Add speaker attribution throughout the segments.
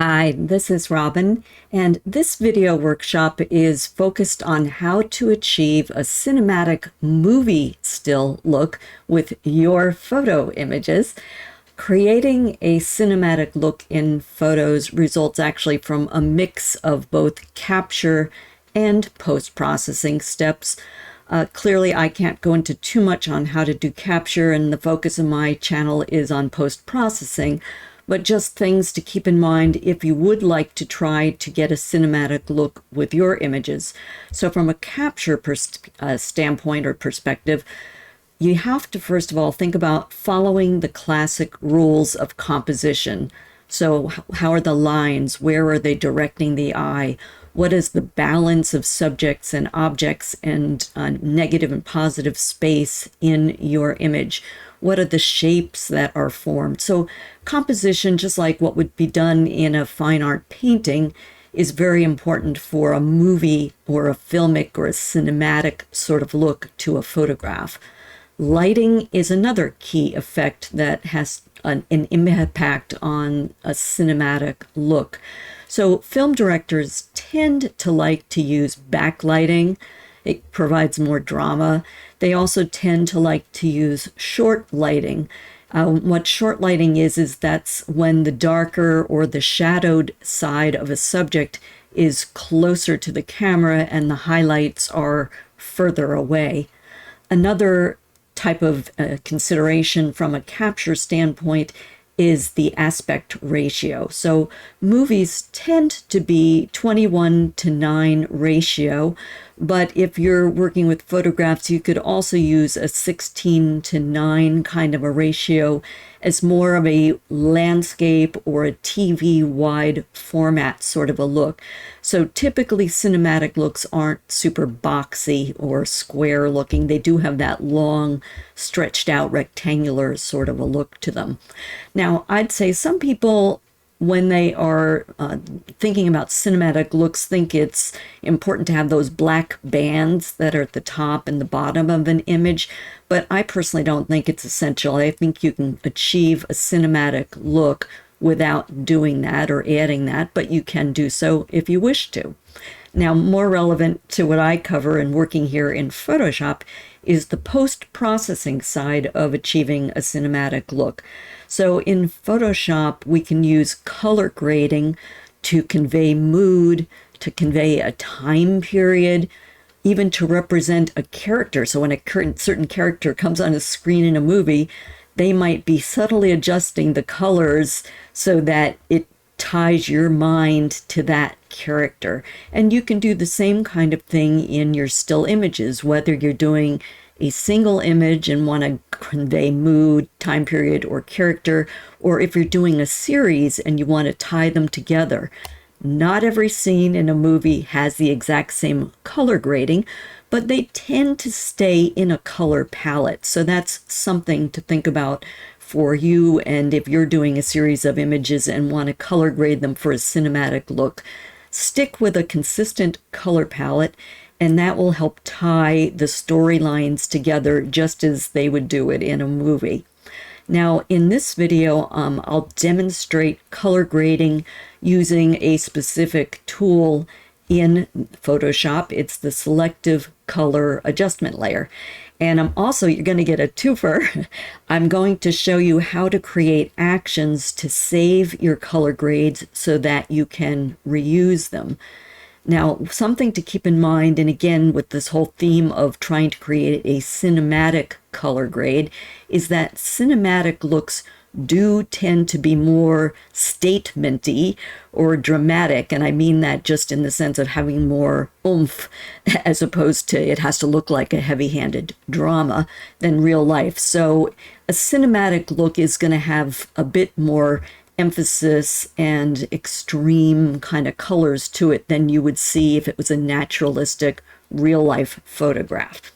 Speaker 1: Hi, this is Robin, and this video workshop is focused on how to achieve a cinematic movie still look with your photo images. Creating a cinematic look in photos results actually from a mix of both capture and post-processing steps. Clearly, I can't go into too much on how to do capture, and the focus of my channel is on post-processing, but just things to keep in mind if you would like to try to get a cinematic look with your images. So from a capture standpoint or perspective, you have to first of all think about following the classic rules of composition. So how are the lines? Where are they directing the eye? What is the balance of subjects and objects and negative and positive space in your image? What are the shapes that are formed? So composition, just like what would be done in a fine art painting, is very important for a movie or a filmic or a cinematic sort of look to a photograph. Lighting is another key effect that has an impact on a cinematic look. So film directors tend to like to use backlighting. It provides more drama. They also tend to like to use short lighting. What short lighting is that's when the darker or the shadowed side of a subject is closer to the camera and the highlights are further away. Another type of consideration from a capture standpoint is the aspect ratio. So movies tend to be 21:9 ratio, but if you're working with photographs, you could also use a 16:9 kind of a ratio as more of a landscape or a TV wide format sort of a look. So typically cinematic looks aren't super boxy or square looking. They do have that long, stretched out rectangular sort of a look to them. Now, I'd say some people, when they are thinking about cinematic looks, think it's important to have those black bands that are at the top and the bottom of an image, but I personally don't think it's essential. I think you can achieve a cinematic look without doing that or adding that, but you can do so if you wish to. Now, more relevant to what I cover and working here in Photoshop is the post-processing side of achieving a cinematic look. So in Photoshop, we can use color grading to convey mood, to convey a time period, even to represent a character. So when a certain character comes on a screen in a movie, they might be subtly adjusting the colors so that it ties your mind to that character. And you can do the same kind of thing in your still images, whether you're doing a single image and want to convey mood, time period, or character, or if you're doing a series and you want to tie them together. Not every scene in a movie has the exact same color grading, but they tend to stay in a color palette. So that's something to think about for you. And if you're doing a series of images and want to color grade them for a cinematic look, stick with a consistent color palette, and that will help tie the storylines together just as they would do it in a movie. Now, in this video, I'll demonstrate color grading using a specific tool in Photoshop. It's the Selective Color Adjustment layer. And you're going to get a twofer. I'm going to show you how to create actions to save your color grades so that you can reuse them. Now, something to keep in mind, and again, with this whole theme of trying to create a cinematic color grade, is that cinematic looks do tend to be more statementy or dramatic. And I mean that just in the sense of having more oomph, as opposed to it has to look like a heavy-handed drama than real life. So a cinematic look is going to have a bit more emphasis and extreme kind of colors to it than you would see if it was a naturalistic real life photograph.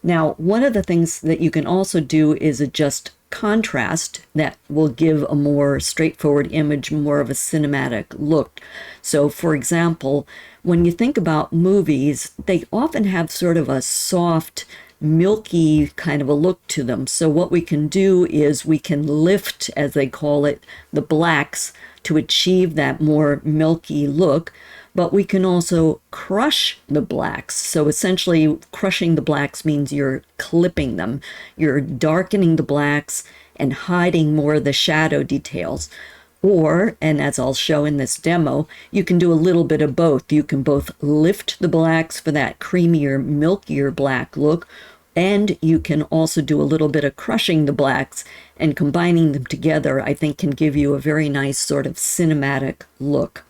Speaker 1: Now, one of the things that you can also do is adjust contrast that will give a more straightforward image, more of a cinematic look. So, for example, when you think about movies, they often have sort of a soft, milky kind of a look to them. So what we can do is we can lift, as they call it, the blacks to achieve that more milky look, but we can also crush the blacks. So essentially, crushing the blacks means you're clipping them. You're darkening the blacks and hiding more of the shadow details. Or, and as I'll show in this demo, you can do a little bit of both. You can both lift the blacks for that creamier, milkier black look, and you can also do a little bit of crushing the blacks, and combining them together, I think, can give you a very nice sort of cinematic look.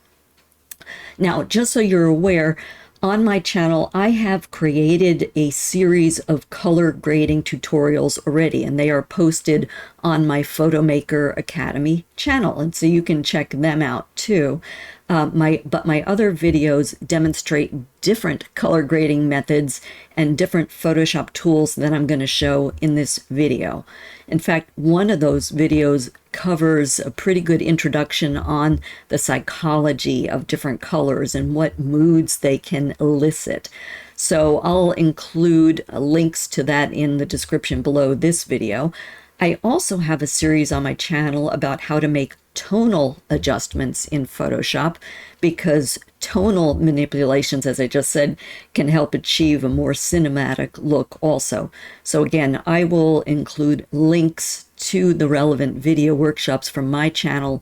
Speaker 1: Now, just so you're aware, on my channel, I have created a series of color grading tutorials already, and they are posted on my Photo Maker Academy channel, and so you can check them out too. But my other videos demonstrate different color grading methods and different Photoshop tools that I'm going to show in this video. In fact, one of those videos covers a pretty good introduction on the psychology of different colors and what moods they can elicit. So I'll include links to that in the description below this video. I also have a series on my channel about how to make tonal adjustments in Photoshop, because tonal manipulations, as I just said, can help achieve a more cinematic look also. So again, I will include links to the relevant video workshops from my channel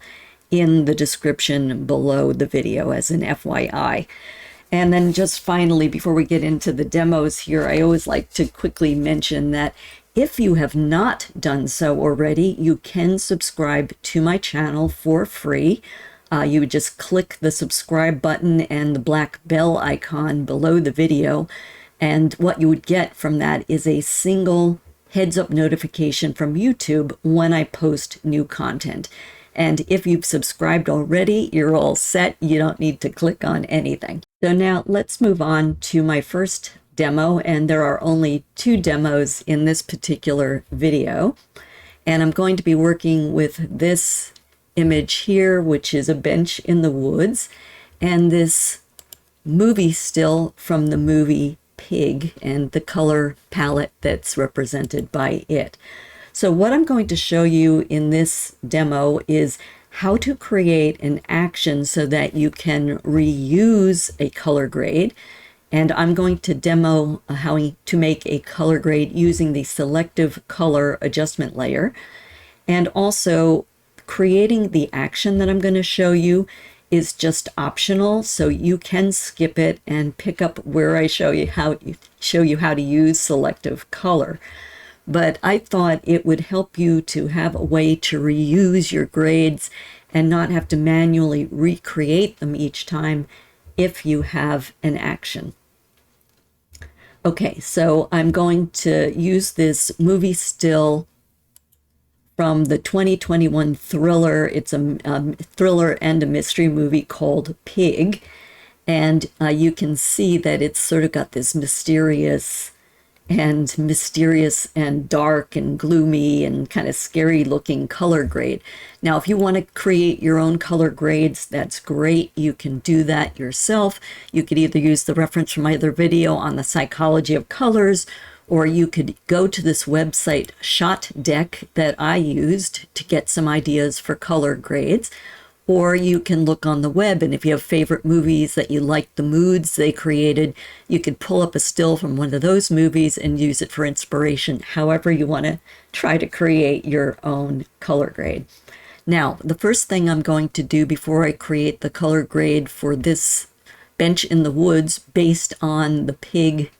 Speaker 1: in the description below the video as an FYI. And then just finally, before we get into the demos here, I always like to quickly mention that if you have not done so already, you can subscribe to my channel for free. You would just click the subscribe button and the black bell icon below the video. And what you would get from that is a single heads-up notification from YouTube when I post new content. And if you've subscribed already, you're all set. You don't need to click on anything. So now let's move on to my first demo, and there are only 2 demos in this particular video. And I'm going to be working with this image here, which is a bench in the woods, and this movie still from the movie Pig and the color palette that's represented by it. So what I'm going to show you in this demo is how to create an action so that you can reuse a color grade. And I'm going to demo how to make a color grade using the selective color adjustment layer. And also, creating the action that I'm going to show you is just optional, so you can skip it and pick up where I show you how to use selective color. But I thought it would help you to have a way to reuse your grades and not have to manually recreate them each time if you have an action. Okay, so I'm going to use this movie still from the 2021 thriller. It's a thriller and a mystery movie called Pig. And you can see that it's sort of got this mysterious and dark and gloomy and kind of scary looking color grade. Now, if you want to create your own color grades, that's great. You can do that yourself. You could either use the reference from my other video on the psychology of colors, or you could go to this website, Shot Deck, that I used to get some ideas for color grades. Or you can look on the web, and if you have favorite movies that you like the moods they created, you could pull up a still from one of those movies and use it for inspiration, however you want to try to create your own color grade. Now, the first thing I'm going to do before I create the color grade for this bench in the woods based on the Pig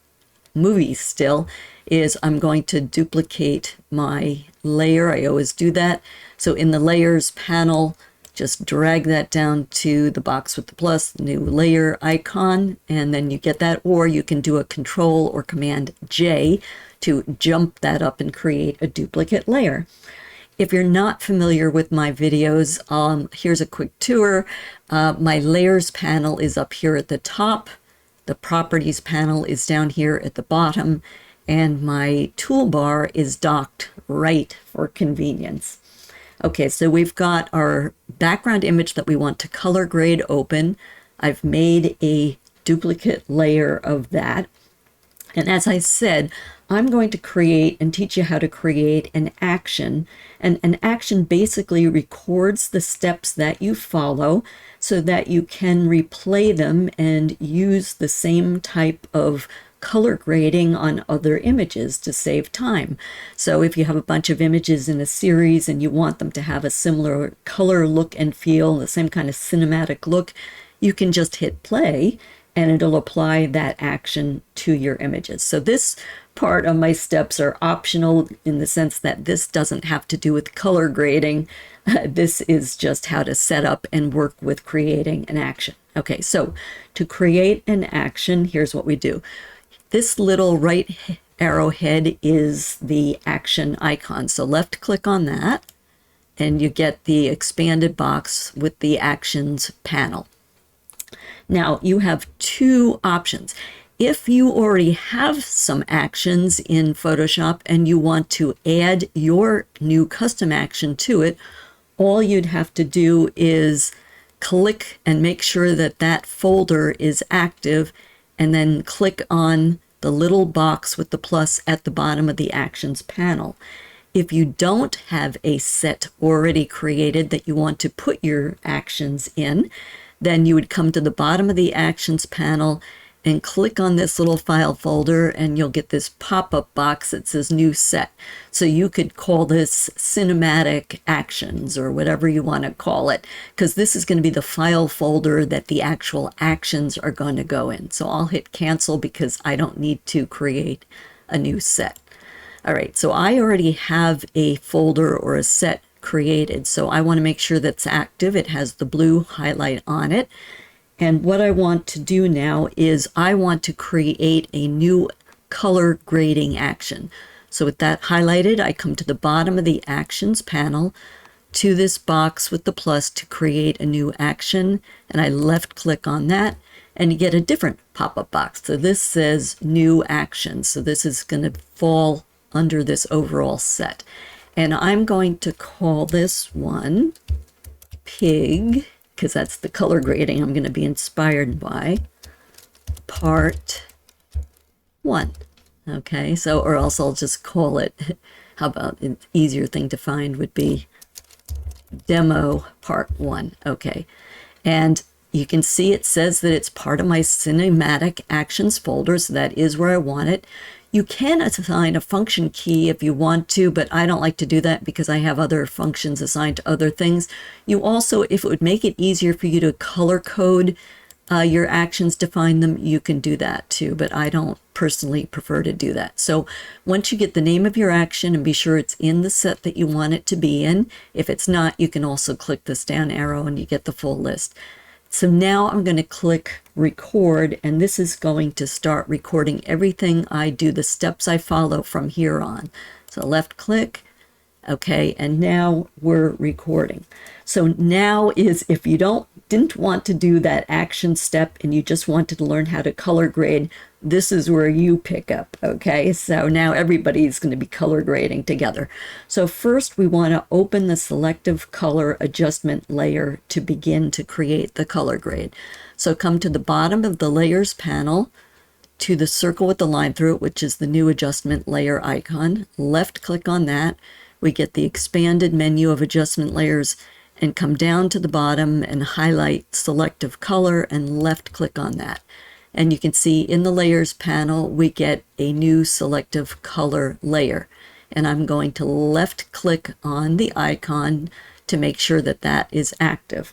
Speaker 1: movie still is I'm going to duplicate my layer. I always do that. So in the layers panel, just drag that down to the box with the plus, new layer icon, and then you get that. Or you can do a Control or Command J to jump that up and create a duplicate layer. If you're not familiar with my videos, here's a quick tour. My layers panel is up here at the top. The properties panel is down here at the bottom, and my toolbar is docked right for convenience. Okay, so we've got our background image that we want to color grade open. I've made a duplicate layer of that. And as I said, I'm going to create and teach you how to create an action. And an action basically records the steps that you follow so that you can replay them and use the same type of color grading on other images to save time. So if you have a bunch of images in a series and you want them to have a similar color, look, and feel, the same kind of cinematic look, you can just hit play and it'll apply that action to your images. So this part of my steps are optional in the sense that this doesn't have to do with color grading. This is just how to set up and work with creating an action. Okay, so to create an action, here's what we do. This little right arrowhead is the action icon. So left click on that and you get the expanded box with the actions panel. Now you have two options. If you already have some actions in Photoshop and you want to add your new custom action to it, all you'd have to do is click and make sure that that folder is active, and then click on the little box with the plus at the bottom of the actions panel. If you don't have a set already created that you want to put your actions in, then you would come to the bottom of the actions panel and click on this little file folder, and you'll get this pop-up box that says new set. So you could call this cinematic actions or whatever you want to call it, because this is going to be the file folder that the actual actions are going to go in. So I'll hit cancel because I don't need to create a new set. All right, so I already have a folder or a set created, so I want to make sure that's active. It has the blue highlight on it. And what I want to do now is I want to create a new color grading action. So with that highlighted, I come to the bottom of the actions panel to this box with the plus to create a new action, and I left click on that and you get a different pop-up box. So this says new action. So this is going to fall under this overall set. And I'm going to call this one Pig, because that's the color grading I'm going to be inspired by, part 1. Okay, so, or else I'll just call it, how about an easier thing to find would be demo part 1. Okay, and you can see it says that it's part of my cinematic actions folder, so that is where I want it. You can assign a function key if you want to, but I don't like to do that because I have other functions assigned to other things. You also, if it would make it easier for you to color code your actions, define them, you can do that too, but I don't personally prefer to do that. So once you get the name of your action and be sure it's in the set that you want it to be in, if it's not, you can also click this down arrow and you get the full list. So now I'm going to click record, and this is going to start recording everything I do, the steps I follow from here on. So left click, okay, and now we're recording. So now is, if you didn't want to do that action step and you just wanted to learn how to color grade, this is where you pick up, okay? So now everybody's going to be color grading together. So first we want to open the selective color adjustment layer to begin to create the color grade. So come to the bottom of the layers panel to the circle with the line through it, which is the new adjustment layer icon. Left click on that. We get the expanded menu of adjustment layers, and come down to the bottom and highlight selective color and left click on that. And you can see in the layers panel, we get a new selective color layer. And I'm going to left click on the icon to make sure that that is active.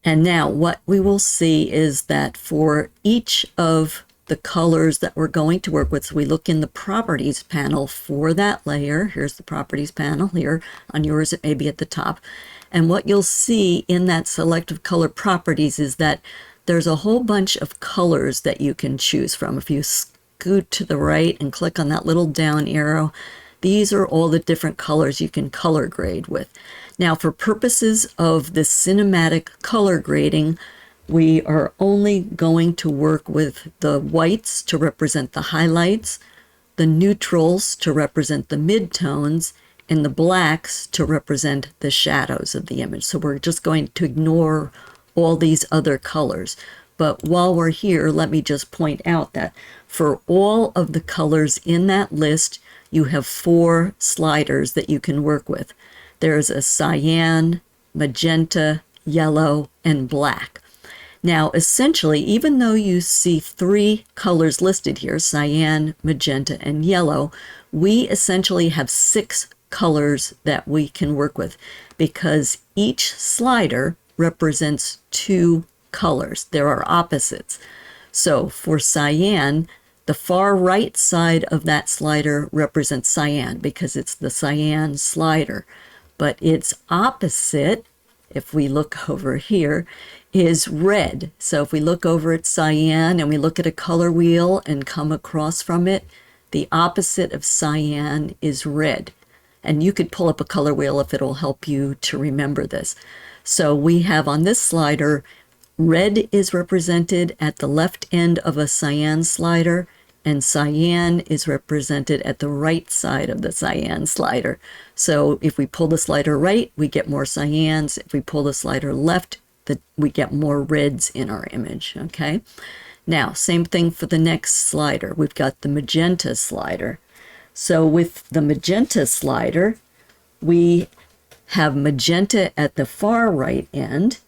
Speaker 1: And now what we will see is that for each of the colors that we're going to work with, so we look in the properties panel for that layer. Here's the properties panel here. On yours, it may be at the top. And what you'll see in that selective color properties is that there's a whole bunch of colors that you can choose from. If you scoot to the right and click on that little down arrow, these are all the different colors you can color grade with. Now, for purposes of the cinematic color grading, we are only going to work with the whites to represent the highlights, the neutrals to represent the midtones, and the blacks to represent the shadows of the image. So we're just going to ignore all these other colors. But while we're here, let me just point out that for all of the colors in that list, you have 4 sliders that you can work with. There's a cyan, magenta, yellow, and black. Now, essentially, even though you see 3 colors listed here, cyan, magenta, and yellow, we essentially have 6 colors that we can work with because each slider represents 2 colors. There are opposites. So for cyan, the far right side of that slider represents cyan because it's the cyan slider. But its opposite, if we look over here, is red. So if we look over at cyan and we look at a color wheel and come across from it, the opposite of cyan is red. And you could pull up a color wheel if it'll help you to remember this. So we have on this slider, red is represented at the left end of a cyan slider, and cyan is represented at the right side of the cyan slider. So if we pull the slider right, we get more cyans. If we pull the slider left, we get more reds in our image, okay? Now, same thing for the next slider. We've got the magenta slider. So with the magenta slider, we have magenta at the far right end,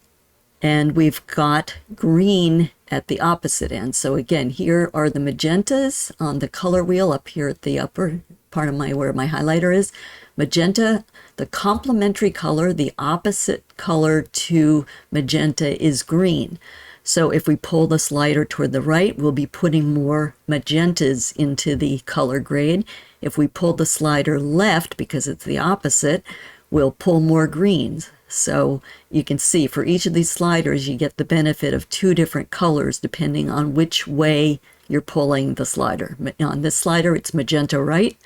Speaker 1: and we've got green at the opposite end. So again, here are the magentas on the color wheel up here at the upper part of where my highlighter is. Magenta, the complementary color, the opposite color to magenta is green. So if we pull the slider toward the right, we'll be putting more magentas into the color grade. If we pull the slider left, because it's the opposite, we'll pull more greens. So you can see for each of these sliders, you get the benefit of 2 different colors depending on which way you're pulling the slider. On this slider, it's magenta right,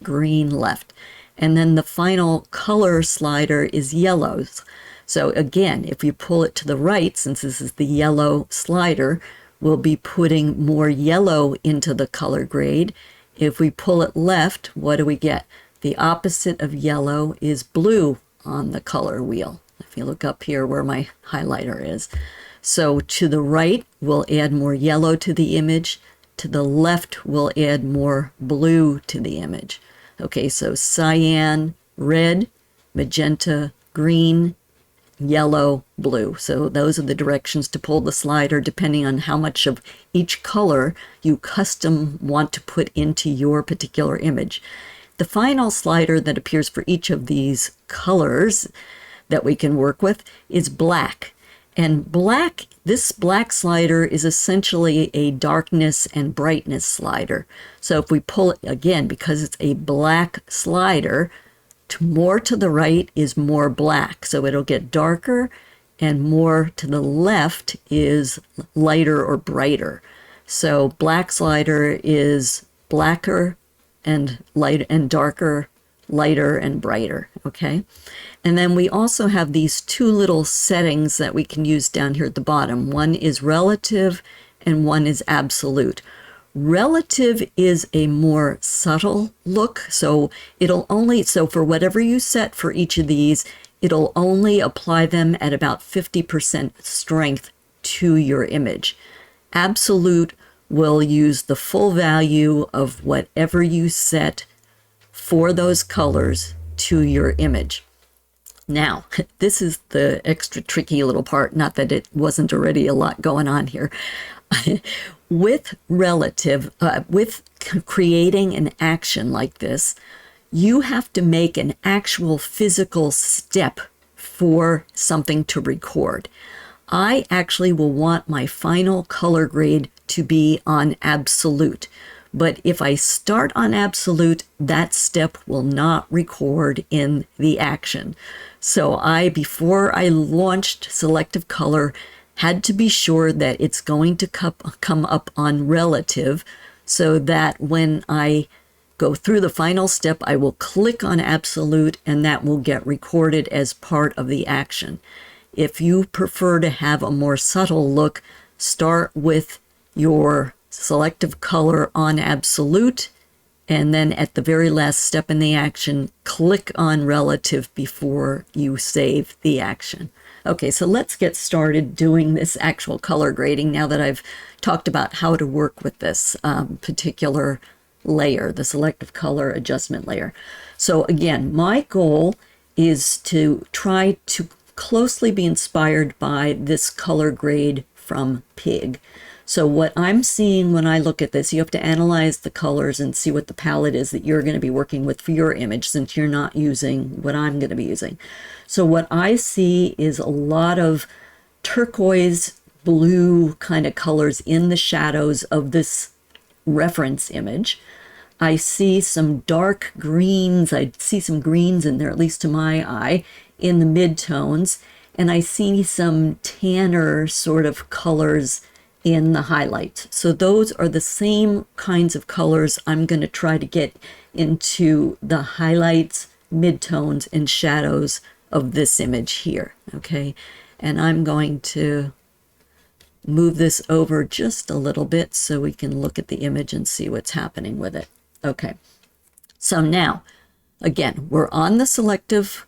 Speaker 1: green left. And then the final color slider is yellows. So again, if you pull it to the right, since this is the yellow slider, we'll be putting more yellow into the color grade. If we pull it left, what do we get? The opposite of yellow is blue on the color wheel. If you look up here where my highlighter is. So to the right, we'll add more yellow to the image. To the left, we'll add more blue to the image. Okay, so cyan, red, magenta, green, yellow, blue. So those are the directions to pull the slider depending on how much of each color you custom want to put into your particular image. The final slider that appears for each of these colors that we can work with is black. And black, this black slider is essentially a darkness and brightness slider. So if we pull it again, because it's a black slider, more to the right is more black. So it'll get darker, and more to the left is lighter or brighter. So black slider is blacker and light and darker, lighter and brighter, okay? And then we also have these 2 little settings that we can use down here at the bottom. One is relative and one is absolute. Relative is a more subtle look, so for whatever you set for each of these, it'll only apply them at about 50% strength to your image. Absolute will use the full value of whatever you set for those colors to your image. Now, this is the extra tricky little part, not that it wasn't already a lot going on here. With relative, with creating an action like this, you have to make an actual physical step for something to record. I actually will want my final color grade to be on absolute. But if I start on absolute, that step will not record in the action. So before I launched Selective Color, had to be sure that it's going to come up on relative, so that when I go through the final step, I will click on absolute and that will get recorded as part of the action. If you prefer to have a more subtle look, start with your Selective Color on absolute, and then at the very last step in the action, click on relative before you save the action. Okay, so let's get started doing this actual color grading now that I've talked about how to work with this particular layer, the selective color adjustment layer. So again, my goal is to try to closely be inspired by this color grade from Pig. So what I'm seeing when I look at this, you have to analyze the colors and see what the palette is that you're going to be working with for your image, since you're not using what I'm going to be using. So what I see is a lot of turquoise blue kind of colors in the shadows of this reference image. I see some dark greens. I see some greens in there, at least to my eye, in the midtones. And I see some tanner sort of colors in the highlight. So those are the same kinds of colors I'm going to try to get into the highlights, midtones, and shadows of this image here. Okay, and I'm going to move this over just a little bit so we can look at the image and see what's happening with it. Okay, so now, again, we're on the selective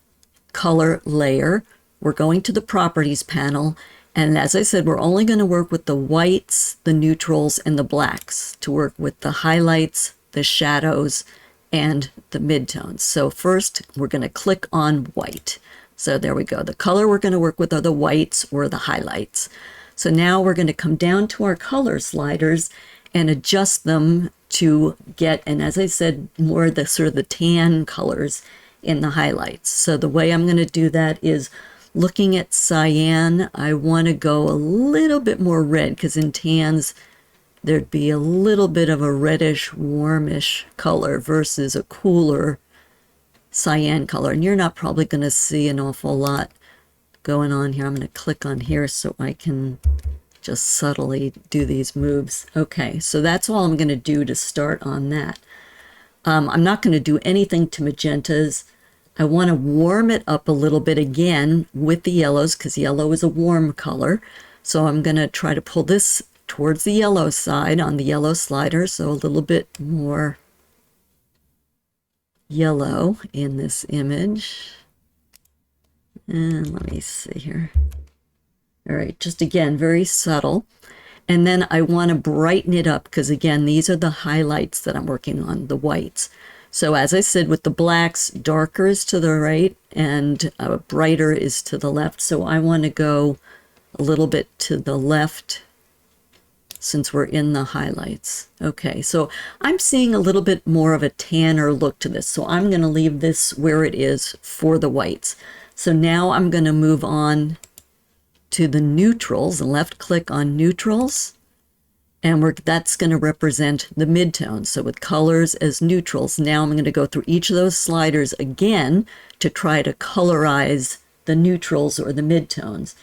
Speaker 1: color layer. We're going to the properties panel. And as I said, we're only going to work with the whites, the neutrals, and the blacks to work with the highlights, the shadows, and the midtones. So first, we're going to click on white. So there we go. The color we're going to work with are the whites or the highlights. So now we're going to come down to our color sliders and adjust them to get, and as I said, more the sort of the tan colors in the highlights. So the way I'm going to do that is looking at cyan, I want to go a little bit more red, because in tans, there'd be a little bit of a reddish, warmish color versus a cooler cyan color. And you're not probably going to see an awful lot going on here. I'm going to click on here so I can just subtly do these moves. Okay, so that's all I'm going to do to start on that. I'm not going to do anything to magentas. I want to warm it up a little bit again with the yellows, because yellow is a warm color. So I'm going to try to pull this towards the yellow side on the yellow slider. So a little bit more yellow in this image. And let me see here. All right, just again, very subtle. And then I want to brighten it up, because again, these are the highlights that I'm working on, the whites. So as I said, with the blacks, darker is to the right and brighter is to the left. So I want to go a little bit to the left since we're in the highlights. Okay, so I'm seeing a little bit more of a tanner look to this. So I'm going to leave this where it is for the whites. So now I'm going to move on to the neutrals and left click on neutrals. And that's going to represent the midtones. So with colors as neutrals, now I'm going to go through each of those sliders again to try to colorize the neutrals or the midtones.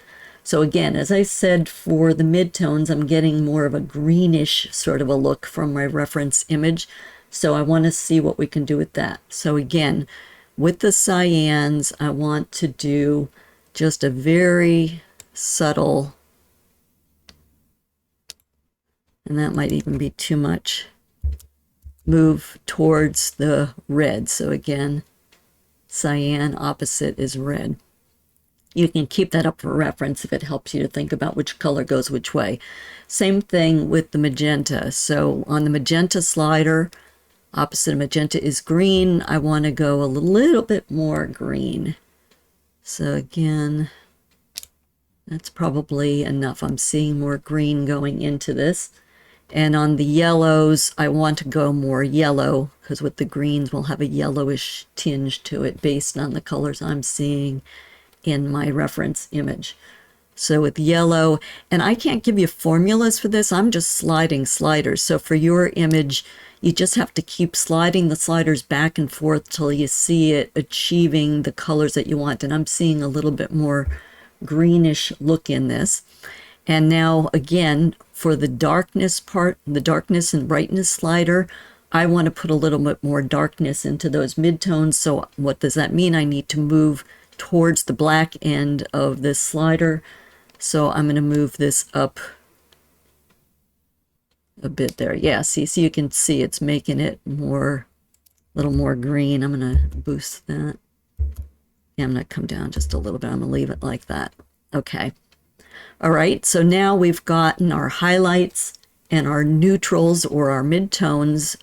Speaker 1: So again, as I said, for the midtones, I'm getting more of a greenish sort of a look from my reference image. So I want to see what we can do with that. So again, with the cyans, I want to do just a very subtle, and that might even be too much, move towards the red. So again, cyan opposite is red. You can keep that up for reference if it helps you to think about which color goes which way. Same thing with the magenta. So on the magenta slider, opposite of magenta is green. I want to go a little bit more green. So again, that's probably enough. I'm seeing more green going into this. And on the yellows, I want to go more yellow, because with the greens, we'll have a yellowish tinge to it based on the colors I'm seeing in my reference image. So with yellow, and I can't give you formulas for this, I'm just sliding sliders. So for your image, you just have to keep sliding the sliders back and forth till you see it achieving the colors that you want. And I'm seeing a little bit more greenish look in this. And now again, for the darkness part, the darkness and brightness slider, I want to put a little bit more darkness into those midtones. So what does that mean? I need to move towards the black end of this slider. So I'm going to move this up a bit there. Yeah, see, so you can see it's making it more, a little more green. I'm going to boost that. Yeah, I'm going to come down just a little bit. I'm going to leave it like that. Okay. All right, so now we've gotten our highlights and our neutrals or our midtones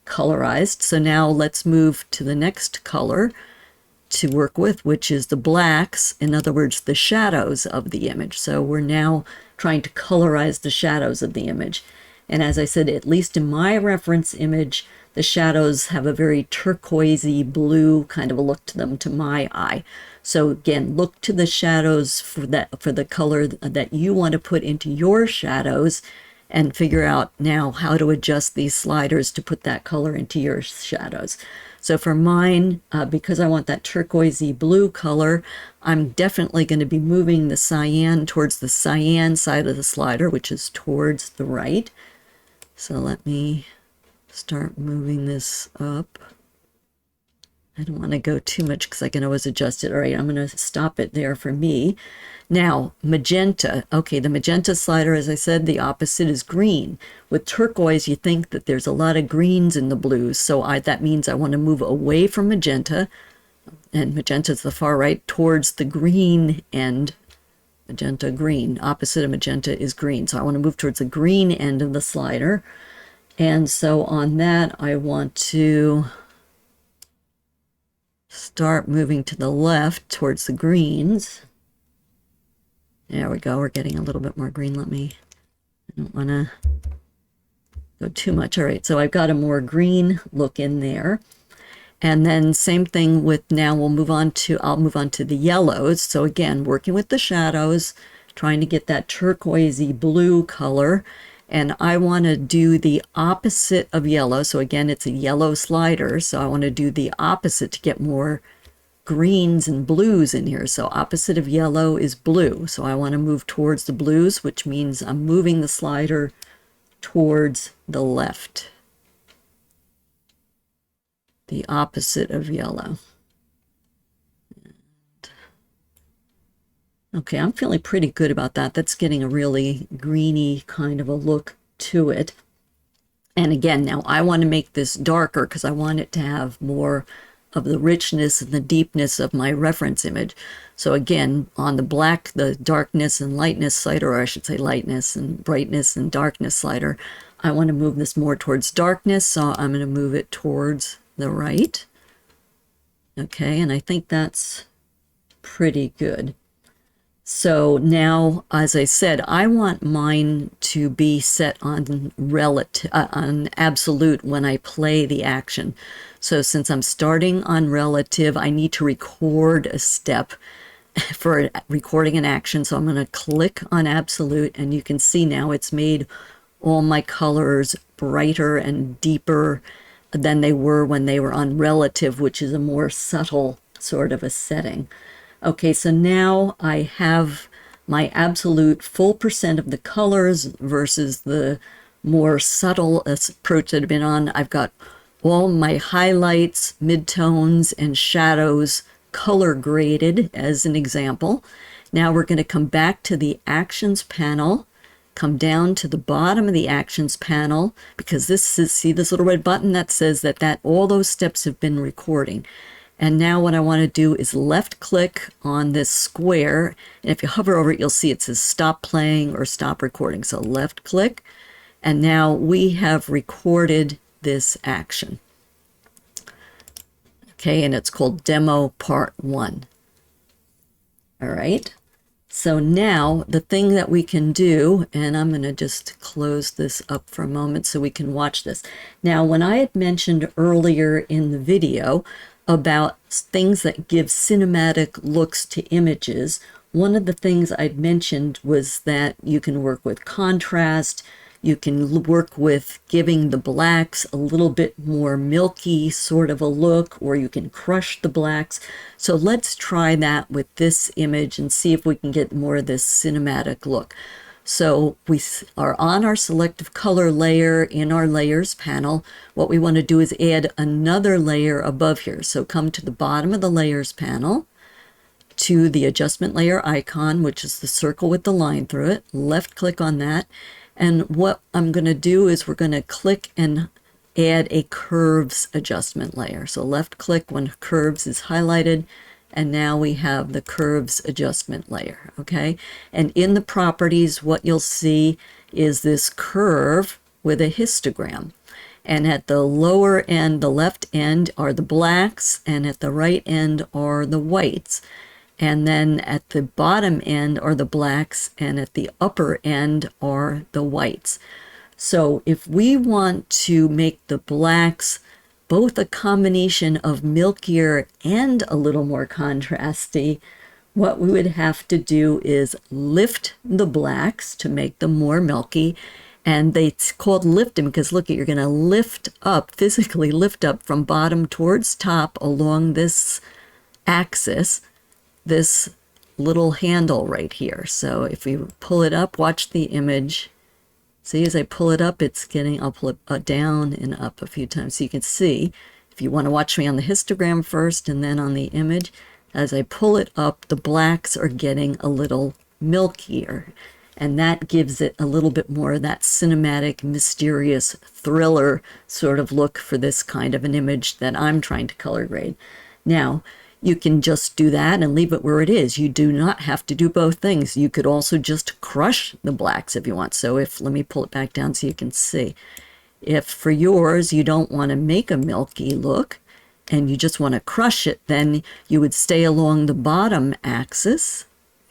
Speaker 1: colorized. So now let's move to the next color to work with, which is the blacks, in other words, the shadows of the image. So we're now trying to colorize the shadows of the image. And as I said, at least in my reference image, the shadows have a very turquoisey blue kind of a look to them to my eye. So again, look to the shadows for the color that you want to put into your shadows and figure out now how to adjust these sliders to put that color into your shadows. So for mine, because I want that turquoisey blue color, I'm definitely going to be moving the cyan towards the cyan side of the slider, which is towards the right. So let me start moving this up. I don't want to go too much because I can always adjust it. All right, I'm going to stop it there for me. Now, magenta. Okay, the magenta slider, as I said, the opposite is green. With turquoise, you think that there's a lot of greens in the blues, so that means I want to move away from magenta, and magenta is the far right, towards the green end. Magenta, green. Opposite of magenta is green, so I want to move towards the green end of the slider. And so on that, I want to start moving to the left towards the greens. There we go. We're getting a little bit more green. I don't want to go too much. All right, so I've got a more green look in there. And then same thing with, now I'll move on to the yellows. So again, working with the shadows, trying to get that turquoisey blue color. And I want to do the opposite of yellow. So again, it's a yellow slider. So I want to do the opposite to get more greens and blues in here. So opposite of yellow is blue. So I want to move towards the blues, which means I'm moving the slider towards the left. The opposite of yellow. Okay, I'm feeling pretty good about that. That's getting a really greeny kind of a look to it. And again, now I want to make this darker because I want it to have more of the richness and the deepness of my reference image. So again, on the black, the darkness and lightness slider, or I should say lightness and brightness and darkness slider, I want to move this more towards darkness, so I'm going to move it towards the right. Okay, and I think that's pretty good. So now, as I said, I want mine to be set on relative, on absolute when I play the action. So since I'm starting on relative, I need to record a step for recording an action. So I'm going to click on absolute, and you can see now it's made all my colors brighter and deeper than they were when they were on relative, which is a more subtle sort of a setting. Okay, so now I have my absolute full percent of the colors versus the more subtle approach that I've been on. I've got all my highlights, midtones, and shadows color graded as an example. Now we're going to come back to the actions panel, come down to the bottom of the actions panel, because this is, see this little red button that says that all those steps have been recording. And now what I want to do is left click on this square, and if you hover over it, you'll see it says stop playing or stop recording. So left click, and now we have recorded this action. Okay, and it's called Demo Part 1. All right, so now the thing that we can do, and I'm going to just close this up for a moment so we can watch this. Now, when I had mentioned earlier in the video about things that give cinematic looks to images, one of the things I'd mentioned was that you can work with contrast, you can work with giving the blacks a little bit more milky sort of a look, or you can crush the blacks. So let's try that with this image and see if we can get more of this cinematic look. So we are on our selective color layer in our layers panel. What we want to do is add another layer above here. So come to the bottom of the layers panel, to the adjustment layer icon, which is the circle with the line through it. Left click on that. And what I'm going to do is we're going to click and add a curves adjustment layer. So left click when curves is highlighted, And now we have the curves adjustment layer, okay? And in the properties, what you'll see is this curve with a histogram. And at the lower end, the left end, are the blacks, and at the right end are the whites. And then at the bottom end are the blacks, and at the upper end are the whites. So if we want to make the blacks both a combination of milkier and a little more contrasty, what we would have to do is lift the blacks to make them more milky. And it's called lifting because look, you're going to lift up, physically lift up from bottom towards top along this axis, this little handle right here. So if we pull it up, watch the image. See, as I pull it up, it's getting, I'll pull it down and up a few times so you can see. If you want to watch me on the histogram first and then on the image, as I pull it up, the blacks are getting a little milkier. And that gives it a little bit more of that cinematic, mysterious thriller sort of look for this kind of an image that I'm trying to color grade. Now, you can just do that and leave it where it is. You do not have to do both things. You could also just crush the blacks if you want. So if, let me pull it back down so you can see. If for yours, you don't want to make a milky look and you just want to crush it, then you would stay along the bottom axis,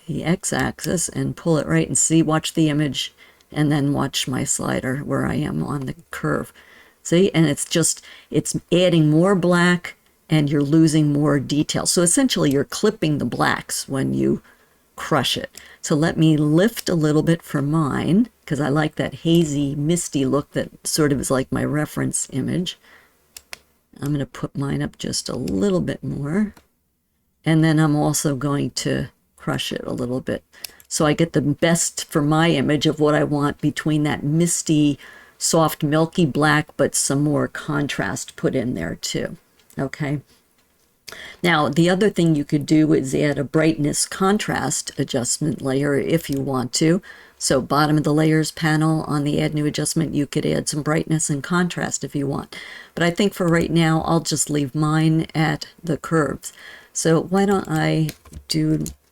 Speaker 1: the x-axis, and pull it right and see, watch the image, and then watch my slider where I am on the curve. See, and it's just, it's adding more black and you're losing more detail. So essentially you're clipping the blacks when you crush it. So let me lift a little bit for mine, because I like that hazy, misty look that sort of is like my reference image. I'm going to put mine up just a little bit more. And then I'm also going to crush it a little bit. So I get the best for my image of what I want between that misty, soft, milky black, but some more contrast put in there too. Okay. Now, the other thing you could do is add a brightness contrast adjustment layer if you want to. So bottom of the layers panel on the add new adjustment, you could add some brightness and contrast if you want. But I think for right now, I'll just leave mine at the curves. So why don't I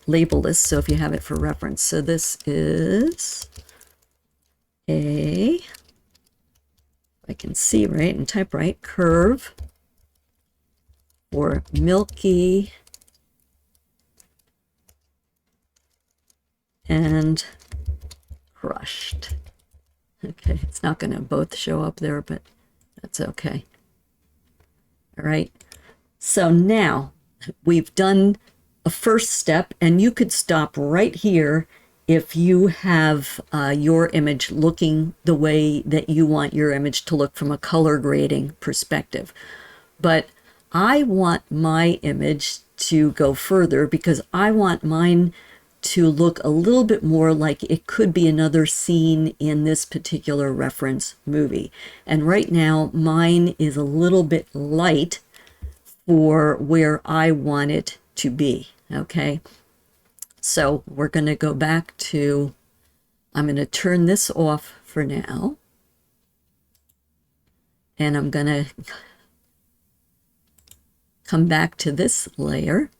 Speaker 1: label this so if you have it for reference. So this is I can see right and type right, curve for milky and crushed. Okay, it's not going to both show up there, but that's okay. All right, so now we've done a first step, and you could stop right here if you have your image looking the way that you want your image to look from a color grading perspective. But I want my image to go further because I want mine to look a little bit more like it could be another scene in this particular reference movie. And right now, mine is a little bit light for where I want it to be, okay? So we're going to go back to, I'm going to turn this off for now. And I'm going to come back to this layer.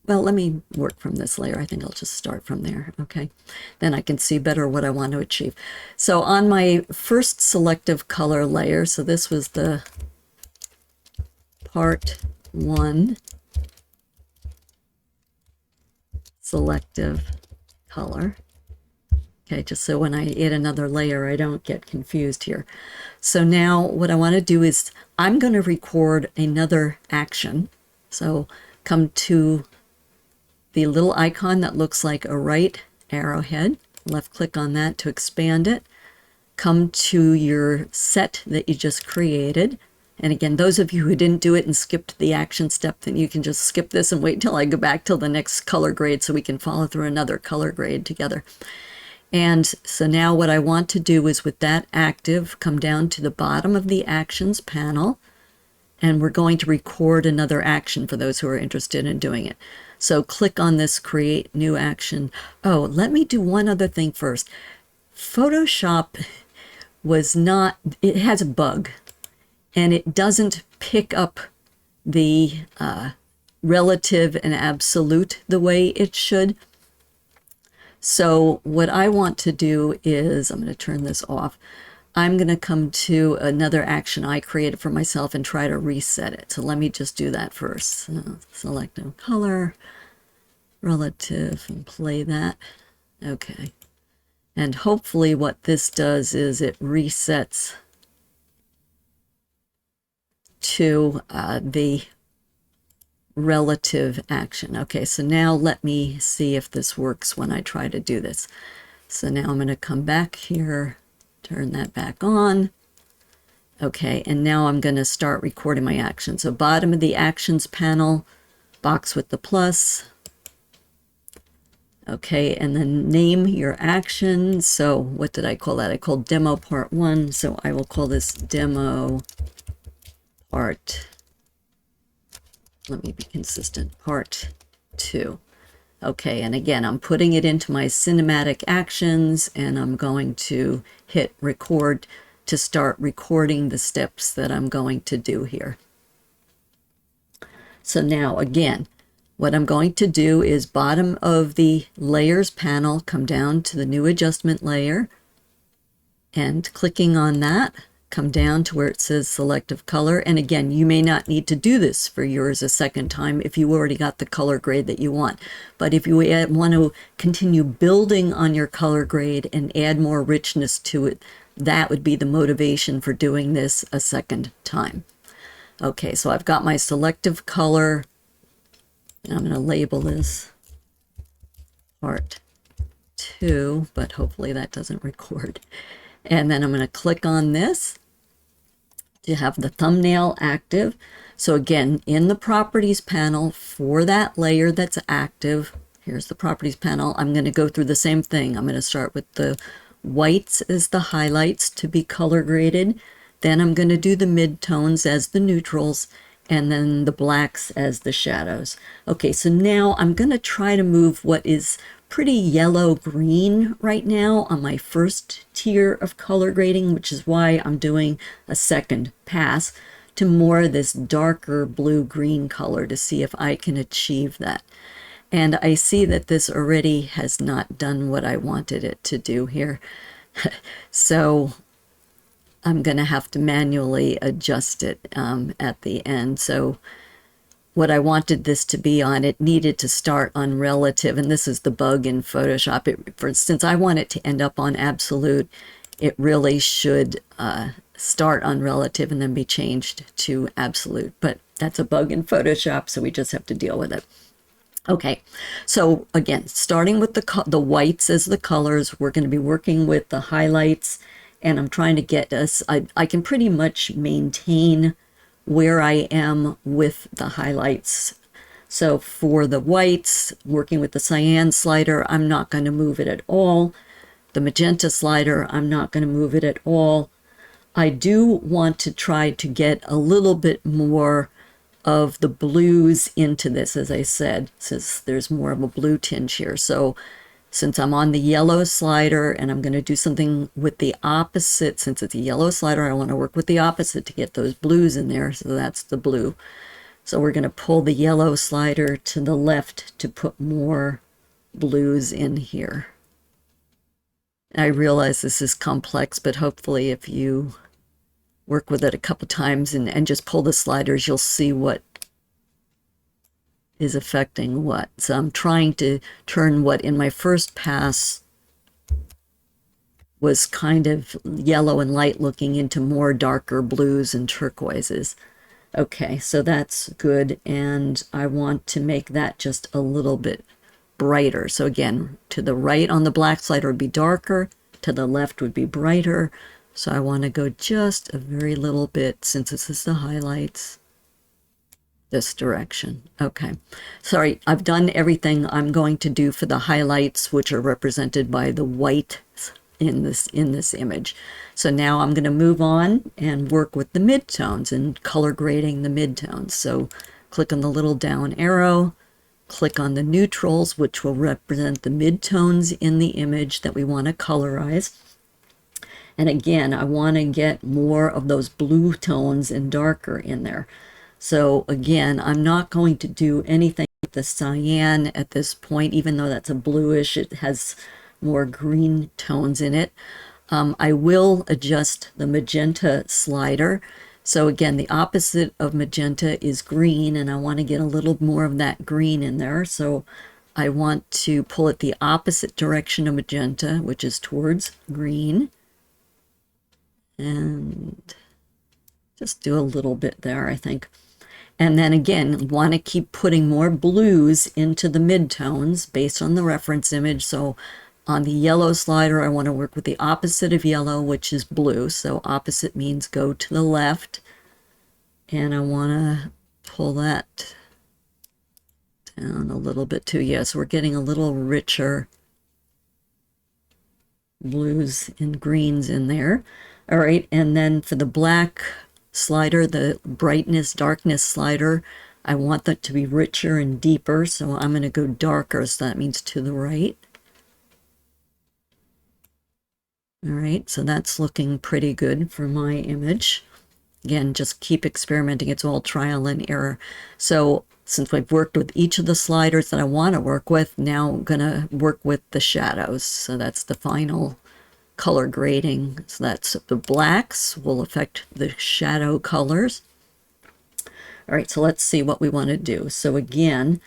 Speaker 1: Well, let me work from this layer. I think I'll just start from there, okay? Then I can see better what I want to achieve. So on my first selective color layer, so this was the part 1 selective color. Okay, just so when I add another layer, I don't get confused here. So now what I want to do is I'm going to record another action. So come to the little icon that looks like a right arrowhead, left click on that to expand it. Come to your set that you just created. And again, those of you who didn't do it and skipped the action step, then you can just skip this and wait till I go back till the next color grade so we can follow through another color grade together. And so now what I want to do is with that active, come down to the bottom of the actions panel, and we're going to record another action for those who are interested in doing it. So click on this create new action. Oh, let me do one other thing first. Photoshop was not, it has a bug, and it doesn't pick up the relative and absolute the way it should. So what I want to do is, I'm going to turn this off. I'm going to come to another action I created for myself and try to reset it. So let me just do that first. Selective color, relative, and play that. Okay. And hopefully what this does is it resets to the relative action. Okay, so now let me see if this works when I try to do this. So now I'm going to come back here, turn that back on. Okay, and now I'm going to start recording my action. So bottom of the actions panel, box with the plus. Okay, and then name your action. So what did I call that? I called demo part 1. So I will call this demo part, let me be consistent, part 2. Okay, and again, I'm putting it into my cinematic actions, and I'm going to hit record to start recording the steps that I'm going to do here. So now again, what I'm going to do is bottom of the layers panel, come down to the new adjustment layer, and clicking on that, come down to where it says selective color. And again, you may not need to do this for yours a second time if you already got the color grade that you want. But if you want to continue building on your color grade and add more richness to it, that would be the motivation for doing this a second time. Okay, so I've got my selective color. And I'm going to label this part 2, but hopefully that doesn't record. And then I'm going to click on this to have the thumbnail active. So again, in the properties panel for that layer that's active, here's the properties panel. I'm going to go through the same thing. I'm going to start with the whites as the highlights to be color graded. Then I'm going to do the midtones as the neutrals, and then the blacks as the shadows. Okay, so now I'm going to try to move what is pretty yellow-green right now on my first tier of color grading, which is why I'm doing a second pass, to more of this darker blue-green color to see if I can achieve that. And I see that this already has not done what I wanted it to do here. So I'm going to have to manually adjust it at the end. So what I wanted this to be on, it needed to start on relative, and this is the bug in Photoshop. Since I want it to end up on absolute, it really should start on relative and then be changed to absolute. But that's a bug in Photoshop, so we just have to deal with it. Okay, so again, starting with the whites as the colors, we're going to be working with the highlights, and I'm trying to get us, I can pretty much maintain where I am with the highlights. So for the whites, working with the cyan slider, I'm not going to move it at all. The magenta slider, I'm not going to move it at all. I do want to try to get a little bit more of the blues into this, as I said, since there's more of a blue tinge here. So since I'm on the yellow slider and I'm going to do something with the opposite, since it's a yellow slider, I want to work with the opposite to get those blues in there. So that's the blue. So we're going to pull the yellow slider to the left to put more blues in here. I realize this is complex, but hopefully if you work with it a couple times and just pull the sliders, you'll see what is affecting what. So I'm trying to turn what in my first pass was kind of yellow and light looking into more darker blues and turquoises. Okay, so that's good, and I want to make that just a little bit brighter. So again, to the right on the black slider would be darker, to the left would be brighter. So I want to go just a very little bit, since this is the highlights, this direction. Okay, sorry, I've done everything I'm going to do for the highlights, which are represented by the white in this image. So now I'm going to move on and work with the midtones and color grading the midtones. So click on the little down arrow, click on the neutrals, which will represent the midtones in the image that we want to colorize. And again, I want to get more of those blue tones and darker in there. So again, I'm not going to do anything with the cyan at this point, even though that's a bluish, it has more green tones in it. I will adjust the magenta slider. So again, the opposite of magenta is green, and I want to get a little more of that green in there. So I want to pull it the opposite direction of magenta, which is towards green. And just do a little bit there, I think. And then again, want to keep putting more blues into the midtones based on the reference image. So on the yellow slider, I want to work with the opposite of yellow, which is blue. So opposite means go to the left. And I want to pull that down a little bit too. Yes, we're getting a little richer blues and greens in there. All right, and then for the black slider, the brightness, darkness slider, I want that to be richer and deeper, so I'm going to go darker, so that means to the right. All right, so that's looking pretty good for my image. Again, just keep experimenting. It's all trial and error. So since I've worked with each of the sliders that I want to work with, now I'm going to work with the shadows. So that's the final color grading. So that's the blacks will affect the shadow colors. All right, so let's see what we want to do. So again,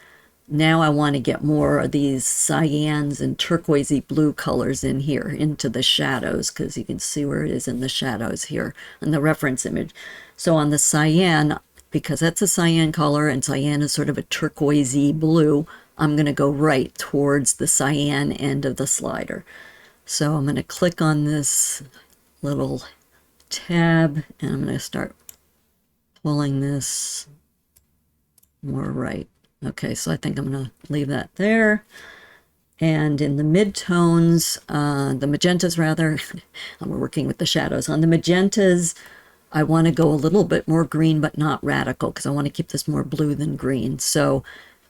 Speaker 1: now I want to get more of these cyans and turquoisey blue colors in here into the shadows, because you can see where it is in the shadows here in the reference image. So on the cyan, because that's a cyan color and cyan is sort of a turquoisey blue, I'm going to go right towards the cyan end of the slider. So I'm going to click on this little tab and I'm going to start pulling this more right. Okay, so I think I'm going to leave that there. And in the midtones, the magentas rather, I'm working with the shadows. On the magentas, I want to go a little bit more green, but not radical, because I want to keep this more blue than green. So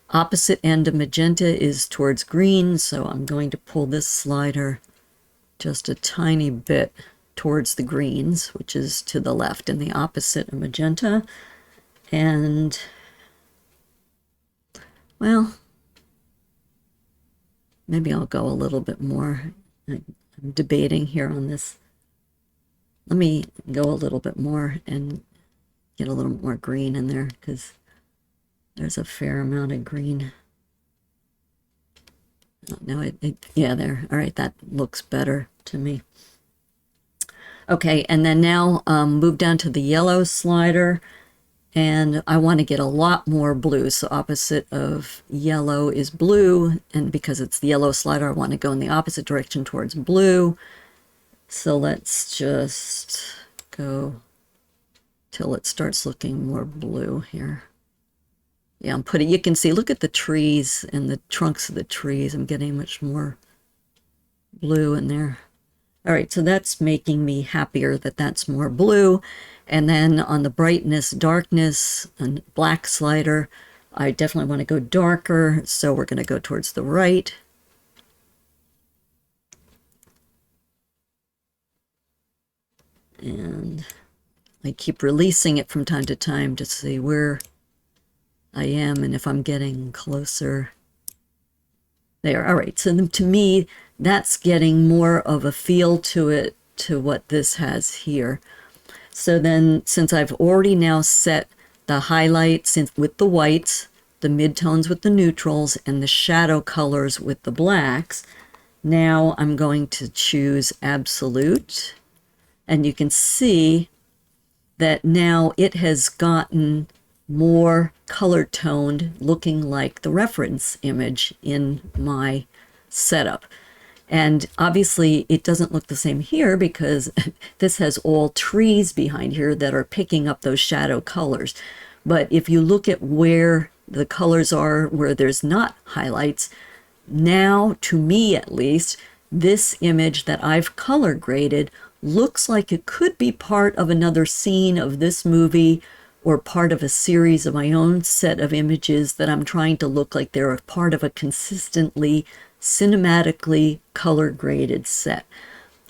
Speaker 1: opposite end of magenta is towards green, so I'm going to pull this slider just a tiny bit towards the greens, which is to the left, and the opposite of magenta. And well, maybe I'll go a little bit more. I'm debating here on this. Let me go a little bit more and get a little more green in there, because there's a fair amount of green. Oh, no, yeah, there. All right, that looks better to me. Okay, and then now move down to the yellow slider. And I want to get a lot more blue. So opposite of yellow is blue. And because it's the yellow slider, I want to go in the opposite direction towards blue. So let's just go till it starts looking more blue here. Yeah, I'm putting, you can see, look at the trees and the trunks of the trees. I'm getting much more blue in there. All right, so that's making me happier that that's more blue. And then on the brightness, darkness, and black slider, I definitely want to go darker, so we're going to go towards the right. And I keep releasing it from time to time to see where I am and if I'm getting closer. There, all right, so to me, that's getting more of a feel to it, to what this has here. So then, since I've already now set the highlights with the whites, the midtones with the neutrals, and the shadow colors with the blacks, now I'm going to choose absolute. And you can see that now it has gotten more color toned, looking like the reference image in my setup. And obviously it doesn't look the same here, because this has all trees behind here that are picking up those shadow colors. But if you look at where the colors are, where there's not highlights, now, to me at least, this image that I've color graded looks like it could be part of another scene of this movie, or part of a series of my own set of images that I'm trying to look like they're a part of a consistently cinematically color graded set.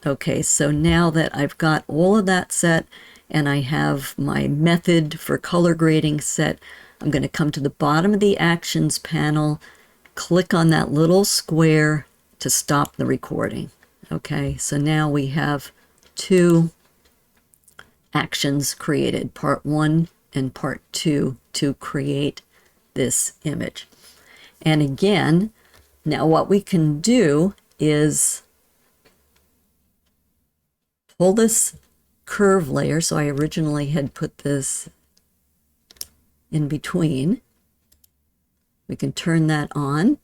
Speaker 1: Okay, so now that I've got all of that set, and I have my method for color grading set. I'm going to come to the bottom of the actions panel, click on that little square to stop the recording. Okay, so now we have two actions created, part 1 and part 2, to create this image. And again, now what we can do is pull this curve layer. So I originally had put this in between. We can turn that on.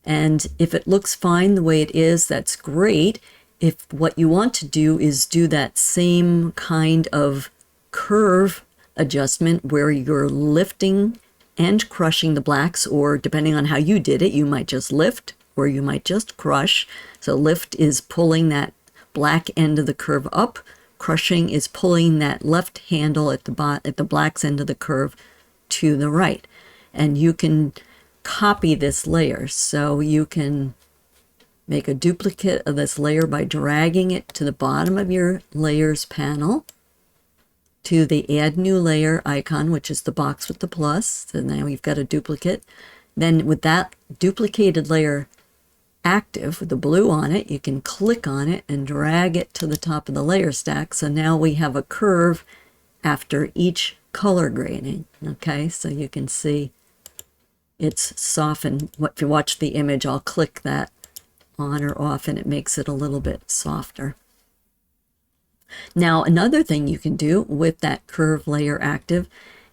Speaker 1: And if it looks fine the way it is, that's great. If what you want to do is do that same kind of curve adjustment where you're lifting and crushing the blacks, or depending on how you did it, you might just lift or you might just crush. So lift is pulling that black end of the curve up. Crushing is pulling that left handle at the black's end of the curve to the right. And you can copy this layer. So you can make a duplicate of this layer by dragging it to the bottom of your layers panel, to the add new layer icon, which is the box with the plus. So now you've got a duplicate. Then with that duplicated layer active with the blue on it, you can click on it and drag it to the top of the layer stack. So now we have a curve after each color grading. Okay, so you can see it's softened. If you watch the image, I'll click that on or off and it makes it a little bit softer. Now another thing you can do with that curve layer active,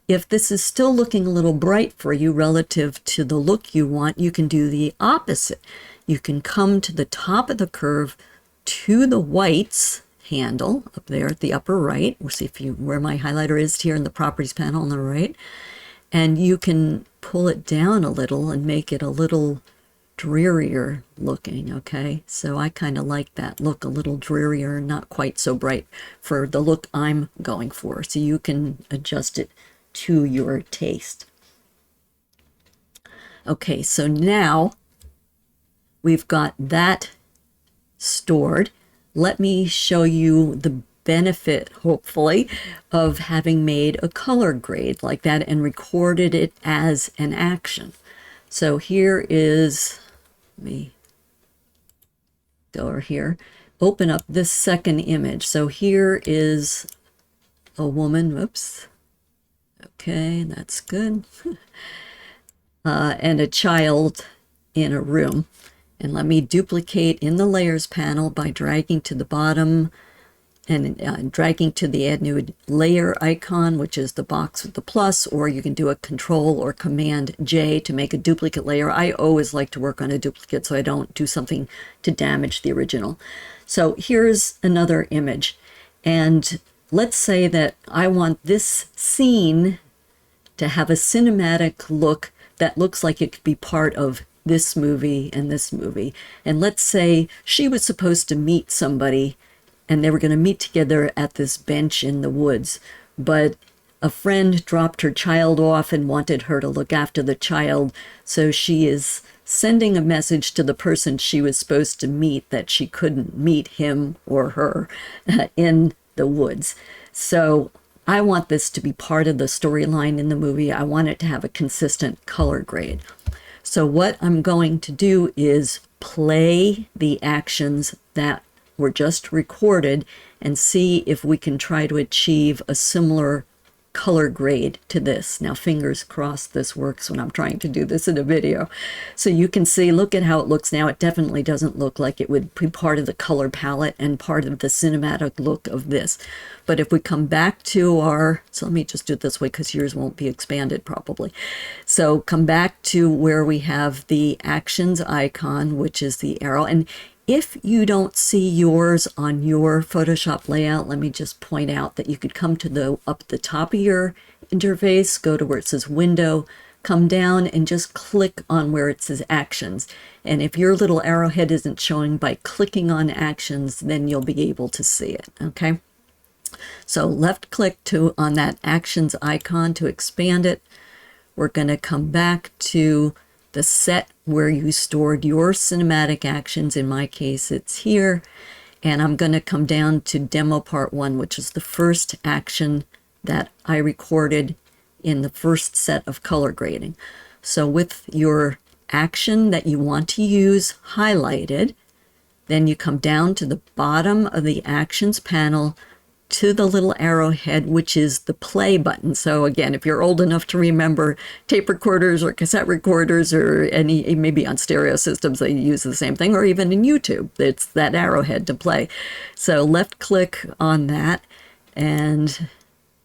Speaker 1: if this is still looking a little bright for you relative to the look you want, you can do the opposite. You can come to the top of the curve to the whites handle up there at the upper right. We'll see where my highlighter is here in the properties panel on the right. And you can pull it down a little and make it a little drearier looking. Okay, so I kind of like that look, a little drearier, not quite so bright for the look I'm going for. So you can adjust it to your taste. Okay, so now we've got that stored. Let me show you the benefit, hopefully, of having made a color grade like that and recorded it as an action. So here is, let me go over here, open up this second image. So here is a woman, whoops, okay, that's good, and a child in a room. And let me duplicate in the layers panel by dragging to the bottom and dragging to the add new layer icon, which is the box with the plus, or you can do a Control or Command J to make a duplicate layer. I always like to work on a duplicate so I don't do something to damage the original. So here's another image. And let's say that I want this scene to have a cinematic look that looks like it could be part of this movie and this movie. And let's say she was supposed to meet somebody and they were going to meet together at this bench in the woods, but a friend dropped her child off and wanted her to look after the child, so she is sending a message to the person she was supposed to meet that she couldn't meet him or her in the woods. So I want this to be part of the storyline in the movie. I want it to have a consistent color grade. So what I'm going to do is play the actions that were just recorded and see if we can try to achieve a similar color grade to this. Now, fingers crossed this works when I'm trying to do this in a video. So you can see, look at how it looks now. It definitely doesn't look like it would be part of the color palette and part of the cinematic look of this. But if we come back to our, so let me just do it this way because yours won't be expanded probably. So come back to where we have the actions icon, which is the arrow. And if you don't see yours on your Photoshop layout, let me just point out that you could come to up the top of your interface, go to where it says Window, come down and just click on where it says Actions. And if your little arrowhead isn't showing by clicking on Actions, then you'll be able to see it, okay? So left click on that Actions icon to expand it. We're going to come back to the set where you stored your cinematic actions. In my case, it's here. and I'm going to come down to demo part 1, which is the first action that I recorded in the first set of color grading. So with your action that you want to use highlighted, then you come down to the bottom of the actions panel to the little arrowhead, which is the play button. So again, if you're old enough to remember tape recorders or cassette recorders or any, maybe on stereo systems, they use the same thing, or even in YouTube, it's that arrowhead to play. So left click on that and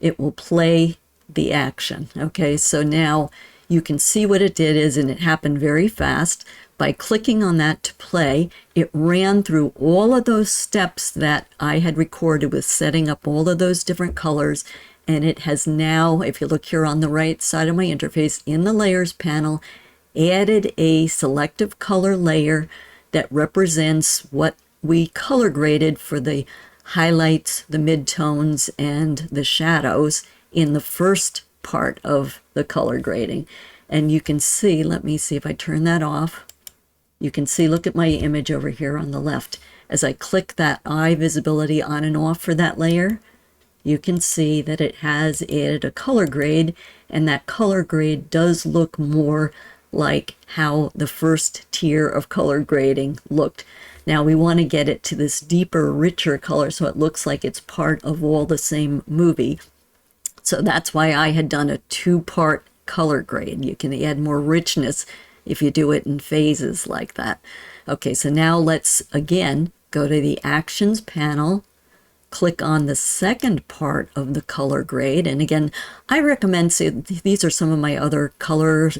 Speaker 1: it will play the action. Okay, so now you can see what it did is, and it happened very fast. By clicking on that to play, it ran through all of those steps that I had recorded with setting up all of those different colors. And it has now, if you look here on the right side of my interface in the layers panel, added a selective color layer that represents what we color graded for the highlights, the midtones, and the shadows in the first part of the color grading. And you can see, let me see if I turn that off. You can see, look at my image over here on the left. As I click that eye visibility on and off for that layer, you can see that it has added a color grade, and that color grade does look more like how the first tier of color grading looked. Now we want to get it to this deeper, richer color so it looks like it's part of all the same movie. So that's why I had done a 2-part color grade. You can add more richness if you do it in phases like that. Okay, so now let's again go to the actions panel, click on the second part of the color grade. And again, I recommend, so these are some of my other color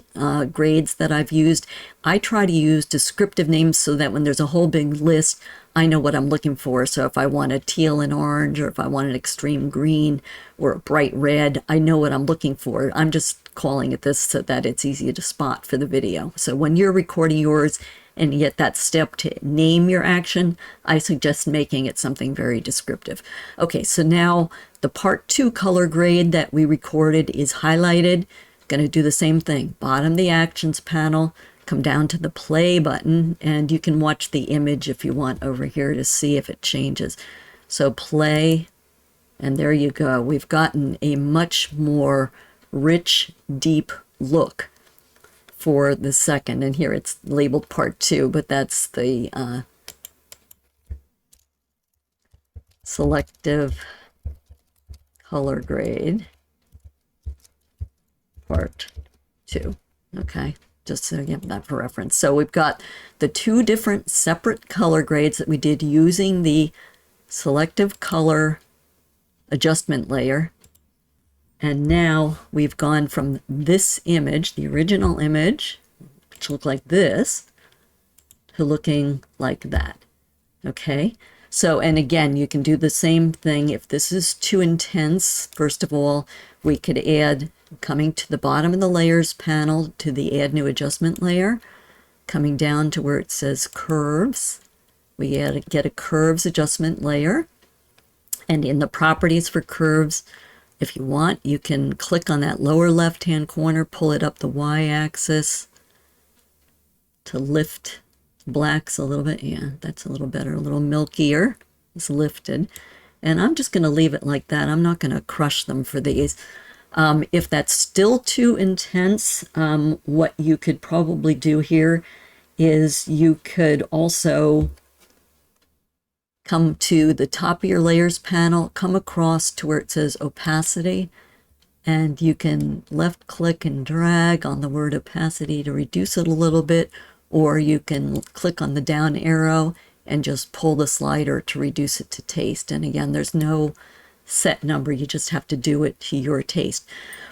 Speaker 1: grades that I've used. I try to use descriptive names so that when there's a whole big list, I know what I'm looking for. So if I want a teal and orange, or if I want an extreme green or a bright red, I know what I'm looking for. I'm just calling it this so that it's easy to spot for the video. So when you're recording yours and you get that step to name your action, I suggest making it something very descriptive. Okay, so now the part 2 color grade that we recorded is highlighted. Going to do the same thing. Bottom of the actions panel, come down to the play button, and you can watch the image if you want over here to see if it changes. So play, and there you go. We've gotten a much more rich, deep look for the second. And here it's labeled part 2, but that's the selective color grade part 2. Okay, just so you have that for reference. So we've got the 2 different separate color grades that we did using the selective color adjustment layer. And now we've gone from this image, the original image, which looked like this, to looking like that. Okay, so, and again, you can do the same thing. If this is too intense, first of all, we could add, coming to the bottom of the layers panel, to the add new adjustment layer, coming down to where it says curves, we get a curves adjustment layer. And in the properties for curves, if you want, you can click on that lower left-hand corner, pull it up the y-axis to lift blacks a little bit. Yeah, that's a little better, a little milkier. It's lifted. And I'm just going to leave it like that. I'm not going to crush them for these. If that's still too intense, what you could probably do here is you could also come to the top of your layers panel, come across to where it says opacity, and you can left click and drag on the word opacity to reduce it a little bit, or you can click on the down arrow and just pull the slider to reduce it to taste. And again, there's no set number, you just have to do it to your taste.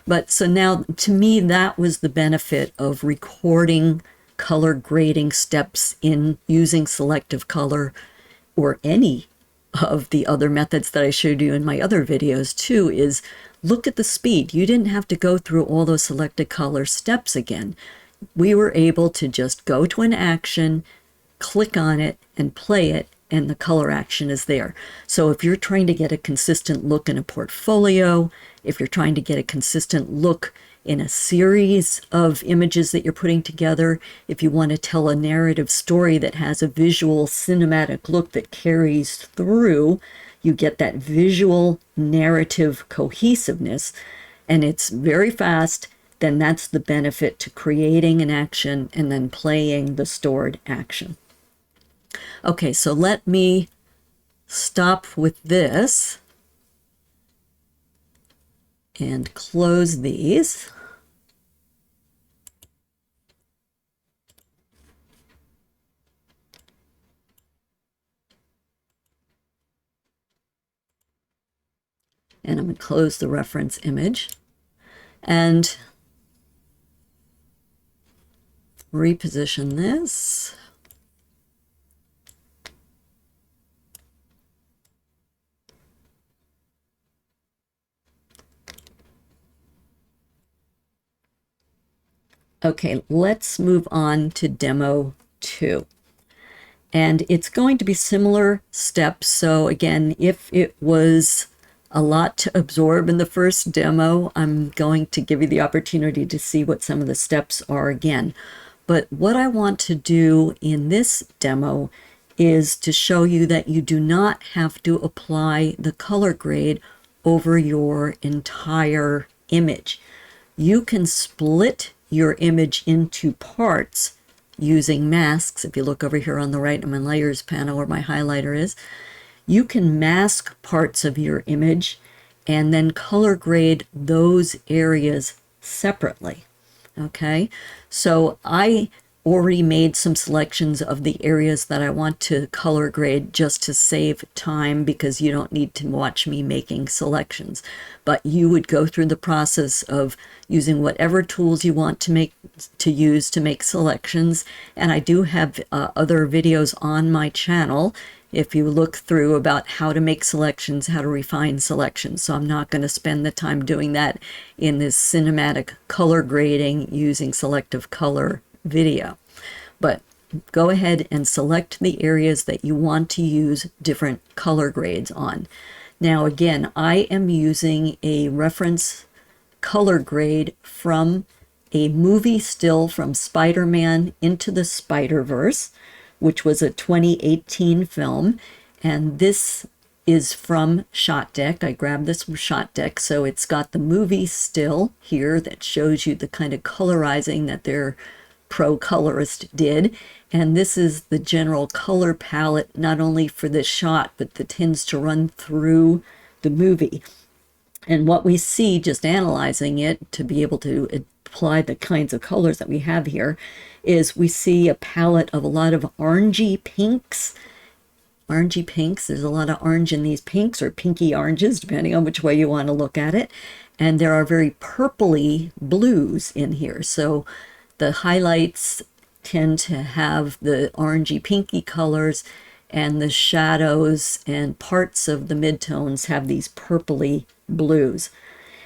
Speaker 1: But so now, to me, that was the benefit of recording color grading steps in using selective color, or any of the other methods that I showed you in my other videos too, is look at the speed. You didn't have to go through all those selected color steps again. We were able to just go to an action, click on it, and play it, and the color action is there. So if you're trying to get a consistent look in a portfolio, if you're trying to get a consistent look in a series of images that you're putting together, if you want to tell a narrative story that has a visual cinematic look that carries through, you get that visual narrative cohesiveness, and it's very fast, then that's the benefit to creating an action and then playing the stored action. Okay, so let me stop with this and close these. And I'm going to close the reference image and reposition this. Okay, let's move on to demo 2. And it's going to be similar steps. So again, if it was a lot to absorb in the first demo, I'm going to give you the opportunity to see what some of the steps are again. But what I want to do in this demo is to show you that you do not have to apply the color grade over your entire image. You can split your image into parts using masks. If you look over here on the right in my layers panel where my highlighter is, you can mask parts of your image and then color grade those areas separately. Okay, so I already made some selections of the areas that I want to color grade just to save time, because you don't need to watch me making selections. But you would go through the process of using whatever tools you want to use to make selections. And I do have other videos on my channel, if you look through, about how to make selections, how to refine selections. So I'm not going to spend the time doing that in this cinematic color grading using selective color video. But go ahead and select the areas that you want to use different color grades on. Now again, I am using a reference color grade from a movie still from Spider-Man Into the Spider-Verse, which was a 2018 film, and this is from Shot Deck. I grabbed this from Shot Deck, so it's got the movie still here that shows you the kind of colorizing that their pro colorist did, and this is the general color palette, not only for this shot, but that tends to run through the movie. And what we see, just analyzing it to be able to apply the kinds of colors that we have here, is we see a palette of a lot of orangey pinks. Orangey pinks, there's a lot of orange in these pinks, or pinky oranges, depending on which way you want to look at it. And there are very purpley blues in here. So the highlights tend to have the orangey pinky colors, and the shadows and parts of the midtones have these purpley blues.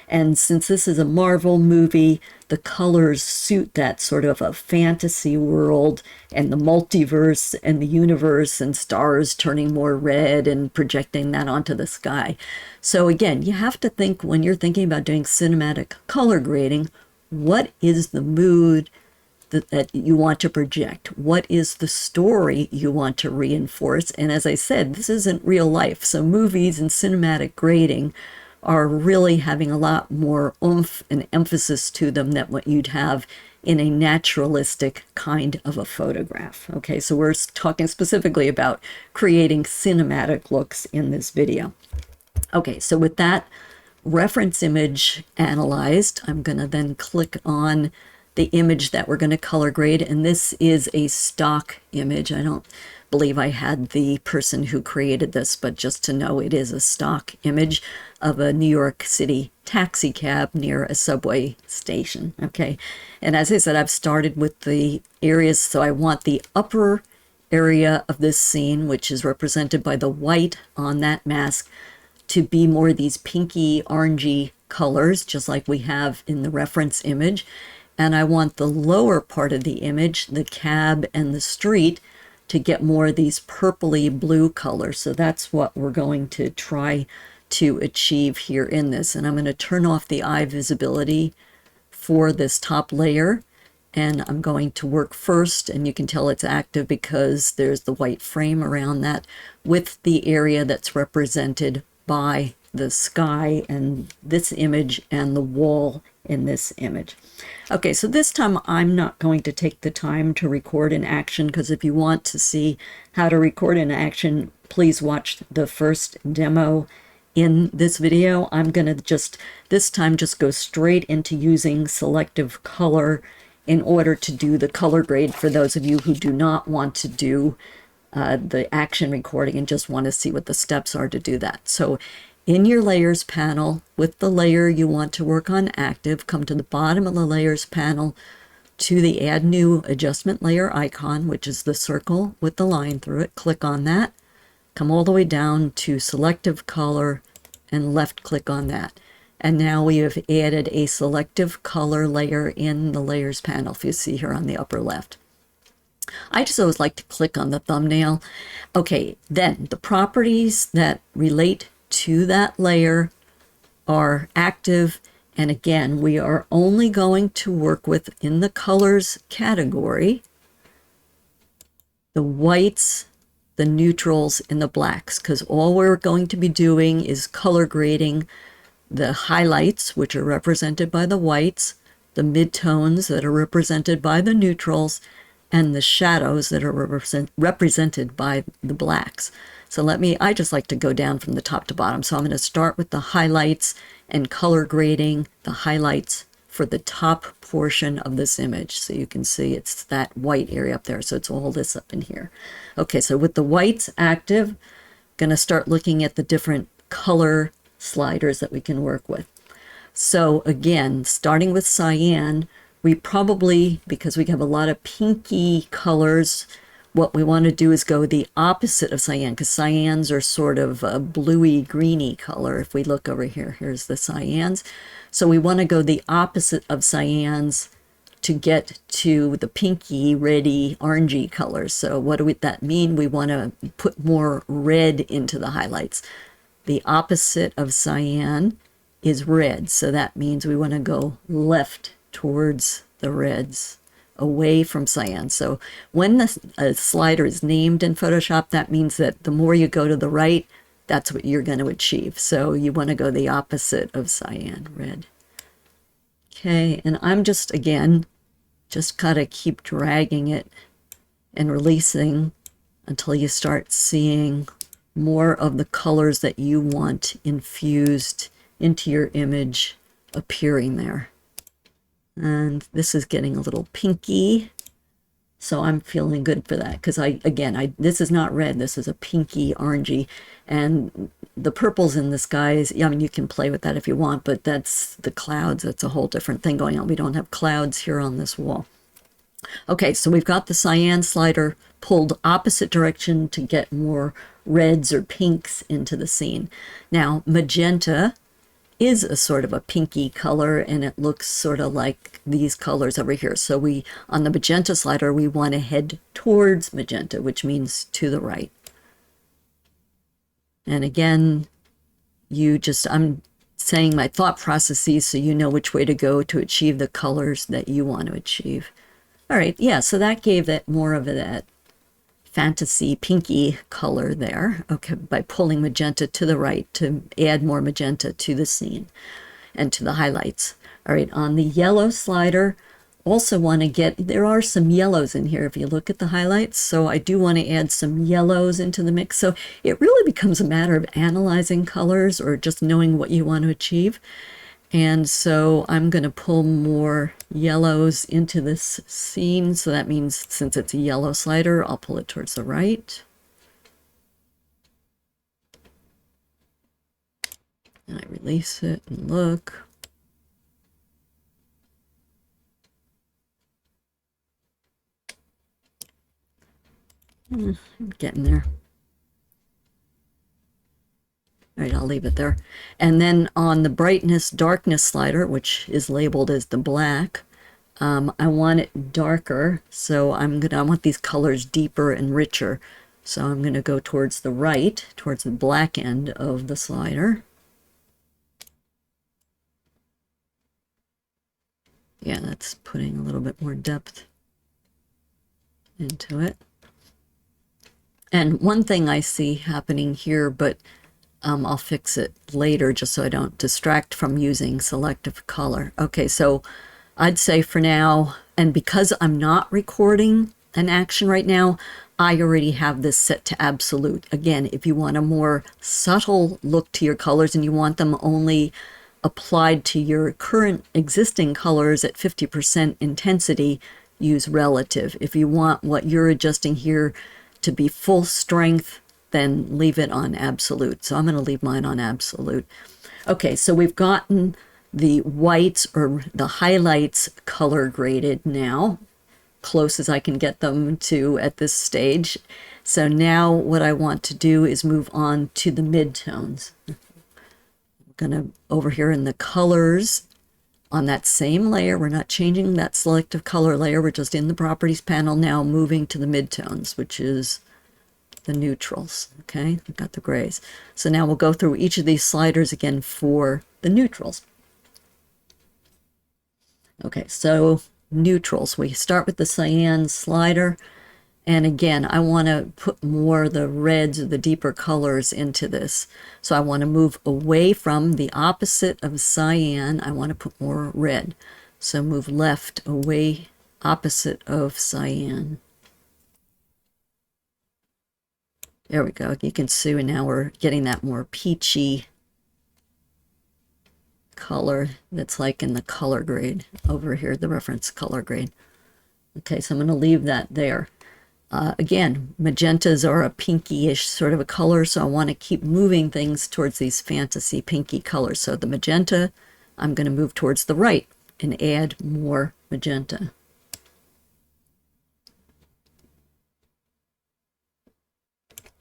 Speaker 1: And since this is a Marvel movie, the colors suit that sort of a fantasy world and the multiverse and the universe and stars turning more red and projecting that onto the sky. So again, you have to think, when you're thinking about doing cinematic color grading, what is the mood that you want to project? What is the story you want to reinforce? And as I said, this isn't real life. So movies and cinematic grading are really having a lot more oomph and emphasis to them than what you'd have in a naturalistic kind of a photograph. Okay, so we're talking specifically about creating cinematic looks in this video. Okay, so with that reference image analyzed, I'm going to then click on the image that we're going to color grade, and this is a stock image. I don't believe I had the person who created this, but just to know, it is a stock image of a New York City taxi cab near a subway station. Okay, and as I said, I've started with the areas, so I want the upper area of this scene, which is represented by the white on that mask, to be more these pinky orangey colors, just like we have in the reference image. And I want the lower part of the image, the cab and the street, to get more of these purpley blue colors. So that's what we're going to try to achieve here in this. And I'm going to turn off the eye visibility for this top layer, and I'm going to work first, and you can tell it's active because there's the white frame around that with the area that's represented by the sky and this image and the wall in this image. Okay, so this time I'm not going to take the time to record in action, because if you want to see how to record in action, please watch the first demo in this video. I'm going to this time just go straight into using selective color in order to do the color grade for those of you who do not want to do the action recording and just want to see what the steps are to do that. So in your layers panel, with the layer you want to work on active, come to the bottom of the layers panel to the add new adjustment layer icon, which is the circle with the line through it. Click on that, come all the way down to selective color and left click on that. And now we have added a selective color layer in the layers panel, if you see here on the upper left. I just always like to click on the thumbnail. Okay, then the properties that relate to that layer are active. And again, we are only going to work with, in the colors category, the whites, the neutrals, and the blacks, because all we're going to be doing is color grading the highlights, which are represented by the whites, the midtones that are represented by the neutrals, and the shadows that are represented by the blacks. So I just like to go down from the top to bottom. So I'm going to start with the highlights and color grading the highlights for the top portion of this image. So you can see it's that white area up there. So it's all this up in here. Okay, so with the whites active, going to start looking at the different color sliders that we can work with. So again, starting with cyan, we probably, because we have a lot of pinky colors, what we want to do is go the opposite of cyan, because cyans are sort of a bluey greeny color. If we look over here, here's the cyans. So we want to go the opposite of cyans to get to the pinky, reddy, orangey colors. So what do that mean? We want to put more red into the highlights. The opposite of cyan is red, so that means we want to go left towards the reds, away from cyan. So when the slider is named in Photoshop, that means that the more you go to the right, that's what you're going to achieve. So you want to go the opposite of cyan, red. Okay, and I'm just gotta keep dragging it and releasing until you start seeing more of the colors that you want infused into your image appearing there. And this is getting a little pinky, so I'm feeling good for that, because this is not red, this is a pinky orangey, and the purples in the skies, I mean, you can play with that if you want, but that's the clouds, that's a whole different thing going on. We don't have clouds here on this wall. Okay, so we've got the cyan slider pulled opposite direction to get more reds or pinks into the scene. Now, magenta is a sort of a pinky color, and it looks sort of like these colors over here. So on the magenta slider, we want to head towards magenta, which means to the right. And again, I'm saying my thought processes so you know which way to go to achieve the colors that you want to achieve. All right, yeah, so that gave it more of that fantasy pinky color there, okay, by pulling magenta to the right to add more magenta to the scene and to the highlights. All right, on the yellow slider, also want to there are some yellows in here if you look at the highlights, so I do want to add some yellows into the mix. So it really becomes a matter of analyzing colors or just knowing what you want to achieve. And so I'm going to pull more yellows into this scene. So that means since it's a yellow slider, I'll pull it towards the right. And I release it and look. I'm getting there. All right, I'll leave it there. And then on the brightness darkness slider, which is labeled as the black, I want it darker. So I want these colors deeper and richer. So I'm going to go towards the right, towards the black end of the slider. Yeah, that's putting a little bit more depth into it. And one thing I see happening here, but I'll fix it later just so I don't distract from using selective color. Okay, so I'd say for now, and because I'm not recording an action right now, I already have this set to absolute. Again, if you want a more subtle look to your colors and you want them only applied to your current existing colors at 50% intensity, use relative. If you want what you're adjusting here to be full strength, then leave it on absolute. So I'm going to leave mine on absolute. Okay, so we've gotten the whites or the highlights color graded now, close as I can get them to at this stage. So now what I want to do is move on to the midtones. I'm gonna, over here in the colors, on that same layer, we're not changing that selective color layer, we're just in the properties panel now, moving to the midtones, which is the neutrals. Okay, I've got the grays. So now we'll go through each of these sliders again for the neutrals. Okay, so neutrals, we start with the cyan slider, and again I want to put more of the reds or the deeper colors into this. So I want to move away from the opposite of cyan. I want to put more red, so move left, away, opposite of cyan. There we go. You can see now we're getting that more peachy color that's like in the color grade over here, the reference color grade. Okay, so I'm going to leave that there. Again, magentas are a pinky-ish sort of a color, so I want to keep moving things towards these fantasy pinky colors. So the magenta, I'm going to move towards the right and add more magenta.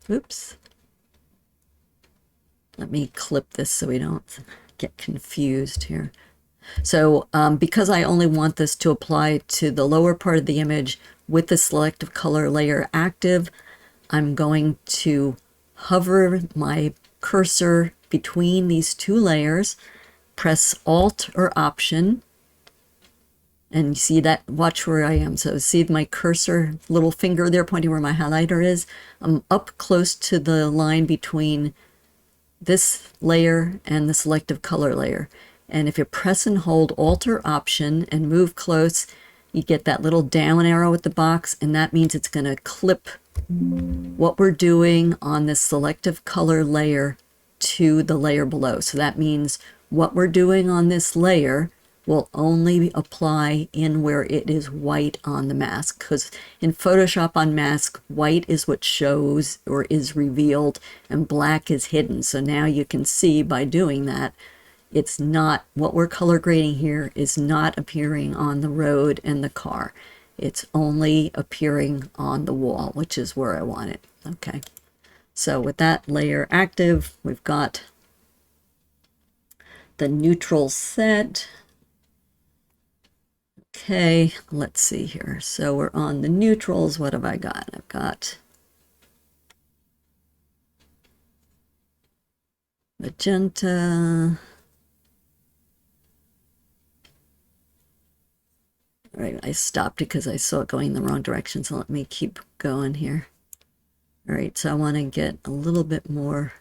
Speaker 1: Oops. Let me clip this so we don't get confused here. So because I only want this to apply to the lower part of the image with the selective color layer active, I'm going to hover my cursor between these two layers, press Alt or Option, and you see that, watch where I am. So see my cursor, little finger there pointing where my highlighter is. I'm up close to the line between this layer and the selective color layer. And if you press and hold Alt or Option and move close, you get that little down arrow at the box, and that means it's going to clip what we're doing on this selective color layer to the layer below. So that means what we're doing on this layer will only apply in where it is white on the mask, because in Photoshop on mask, white is what shows or is revealed and black is hidden. So now you can see by doing that, it's not, what we're color grading here is not appearing on the road and the car. It's only appearing on the wall, which is where I want it. Okay, so with that layer active, we've got the neutral set. Okay, let's see here. So we're on the neutrals. What have I got? I've got magenta. All right, I stopped because I saw it going in the wrong direction, so let me keep going here. All right, so I want to get a little bit more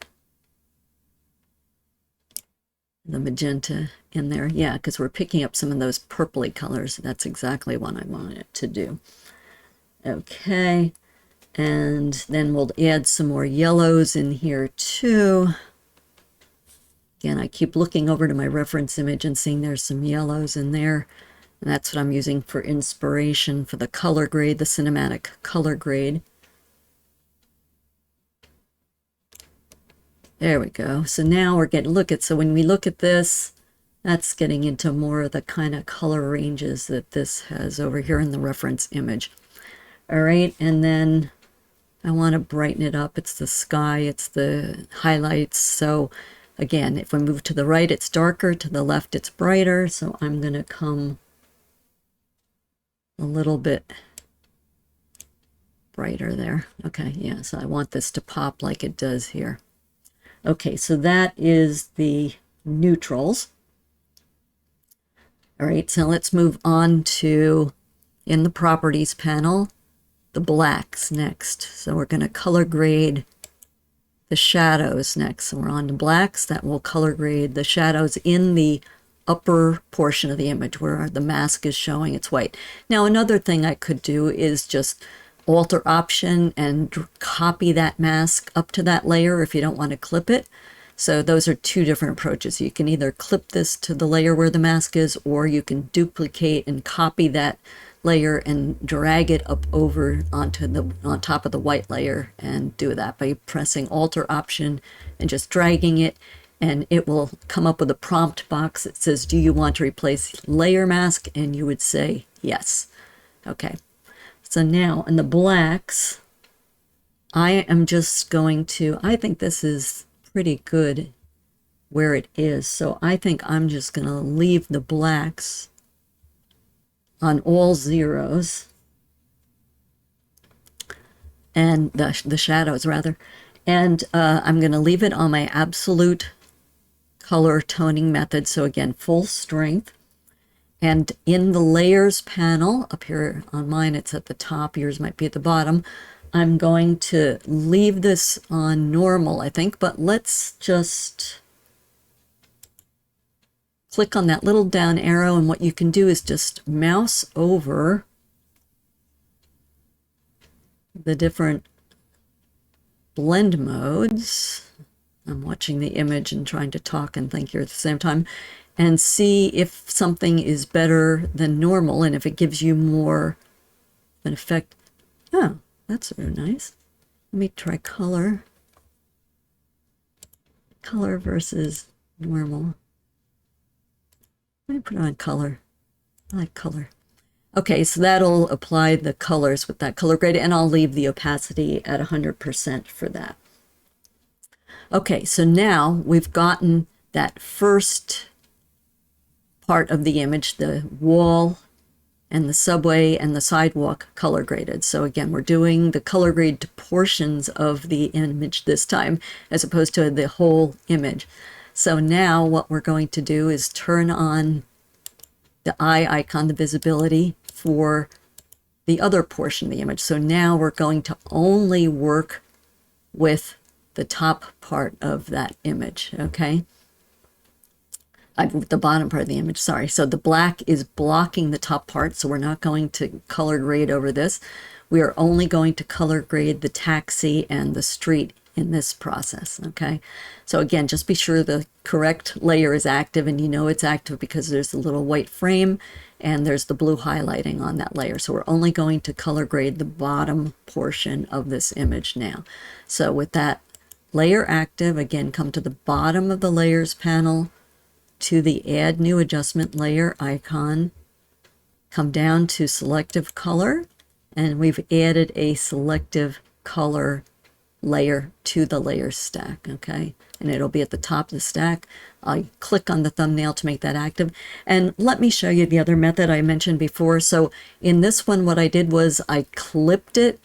Speaker 1: the magenta in there. Yeah, because we're picking up some of those purpley colors. That's exactly what I want it to do. Okay, and then we'll add some more yellows in here too. Again, I keep looking over to my reference image and seeing there's some yellows in there. And that's what I'm using for inspiration for the color grade, the cinematic color grade. There we go. So now we're getting, look at, so when we look at this, that's getting into more of the kind of color ranges that this has over here in the reference image. All right, and then I want to brighten it up. It's the sky, it's the highlights. So again, if we move to the right, it's darker, to the left, it's brighter. So I'm going to come a little bit brighter there. Okay, yeah, so I want this to pop like it does here. Okay, so that is the neutrals. All right, so let's move on to, in the properties panel, the blacks next. So we're going to color grade the shadows next. So we're on to blacks. That will color grade the shadows in the upper portion of the image where the mask is showing it's white. Now, another thing I could do is just Alt Option and copy that mask up to that layer if you don't want to clip it. So those are two different approaches. You can either clip this to the layer where the mask is, or you can duplicate and copy that layer and drag it up over onto on top of the white layer, and do that by pressing Alt Option and just dragging it, and it will come up with a prompt box that says, do you want to replace layer mask? And you would say yes. Okay, so now in the blacks, I am just going to, I think this is pretty good where it is, so I think I'm just going to leave the blacks on all zeros, and the shadows rather, and I'm going to leave it on my absolute color toning method. So again, full strength. And in the layers panel up here on mine, it's at the top, yours might be at the bottom. I'm going to leave this on normal, I think, but let's just click on that little down arrow, and what you can do is just mouse over the different blend modes. I'm watching the image and trying to talk and think here at the same time, and see if something is better than normal, and if it gives you more an effect. Oh, that's very nice. Let me try color. Color versus normal. Let me put on color. I like color. Okay, so that'll apply the colors with that color grade, and I'll leave the opacity at 100% for that. Okay, so now we've gotten that first part of the image, the wall and the subway and the sidewalk color graded. So again, we're doing the color grade portions of the image this time, as opposed to the whole image. So now what we're going to do is turn on the eye icon, the visibility, for the other portion of the image. So now we're going to only work with the top part of that image, okay? The bottom part of the image, sorry. So the black is blocking the top part, so we're not going to color grade over this. We are only going to color grade the taxi and the street in this process, okay? So again, just be sure the correct layer is active, and you know it's active because there's a little white frame and there's the blue highlighting on that layer. So we're only going to color grade the bottom portion of this image now. So with that layer active, again, come to the bottom of the layers panel, to the add new adjustment layer icon, come down to selective color, and we've added a selective color layer to the layer stack, okay? And it'll be at the top of the stack. I click on the thumbnail to make that active. And let me show you the other method I mentioned before. So in this one, what I did was I clipped it,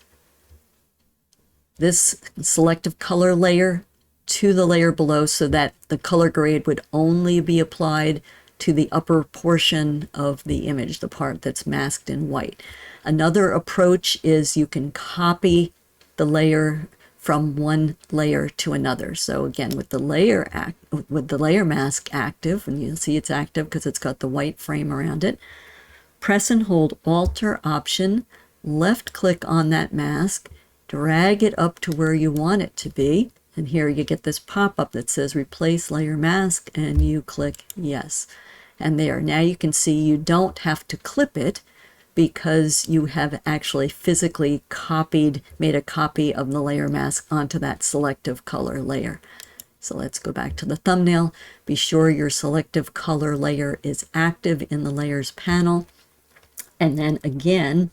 Speaker 1: this selective color layer, to the layer below, so that the color grade would only be applied to the upper portion of the image, the part that's masked in white. Another approach is you can copy the layer from one layer to another. So again, with the layer mask active, and you'll see it's active because it's got the white frame around it, press and hold Alt Option, left click on that mask, drag it up to where you want it to be. And here you get this pop-up that says replace layer mask, and you click yes. And there, now you can see you don't have to clip it because you have actually physically made a copy of the layer mask onto that selective color layer. So let's go back to the thumbnail. Be sure your selective color layer is active in the layers panel. And then again,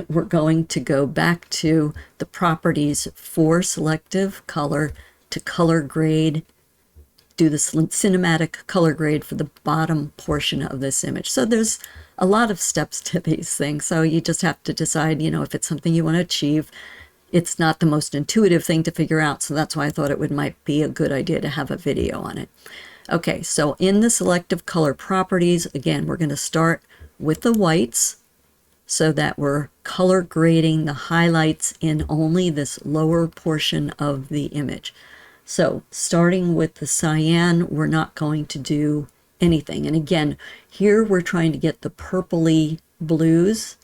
Speaker 1: we're going to go back to the properties for selective color to color grade, do the cinematic color grade for the bottom portion of this image. So there's a lot of steps to these things. So you just have to decide, you know, if it's something you want to achieve. It's not the most intuitive thing to figure out. So that's why I thought might be a good idea to have a video on it. Okay, so in the selective color properties, again, we're going to start with the whites so that we're color grading the highlights in only this lower portion of the image. So starting with the cyan, we're not going to do anything. And again, here we're trying to get the purpley blues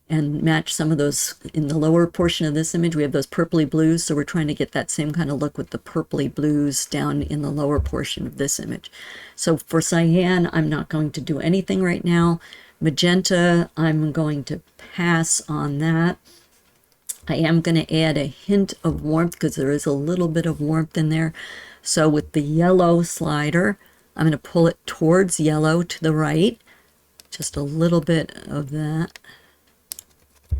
Speaker 1: and match some of those in the lower portion of this image. We have those purpley blues, so we're trying to get that same kind of look with the purpley blues down in the lower portion of this image. So for cyan, I'm not going to do anything right now. Magenta, I'm going to pass on that. I am going to add a hint of warmth because there is a little bit of warmth in there. So with the yellow slider, I'm going to pull it towards yellow to the right. Just a little bit of that.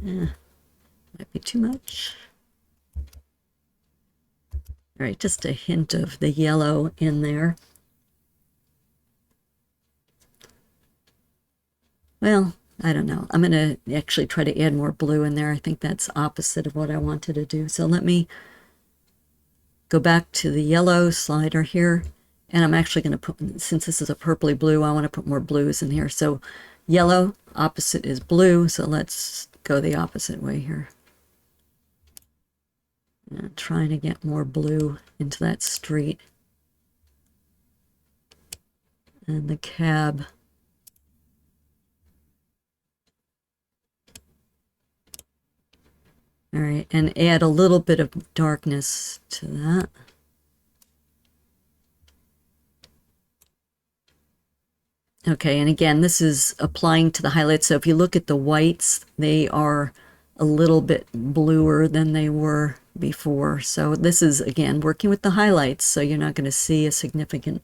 Speaker 1: Might be too much. All right, just a hint of the yellow in there. Well, I don't know. I'm going to actually try to add more blue in there. I think that's opposite of what I wanted to do. So let me go back to the yellow slider here. And I'm actually going to put, since this is a purpley blue, I want to put more blues in here. So yellow, opposite is blue. So let's go the opposite way here. Trying to get more blue into that street. And the cab. All right, and add a little bit of darkness to that. Okay, and again, this is applying to the highlights. So if you look at the whites, they are a little bit bluer than they were before. So this is, again, working with the highlights, so you're not going to see a significant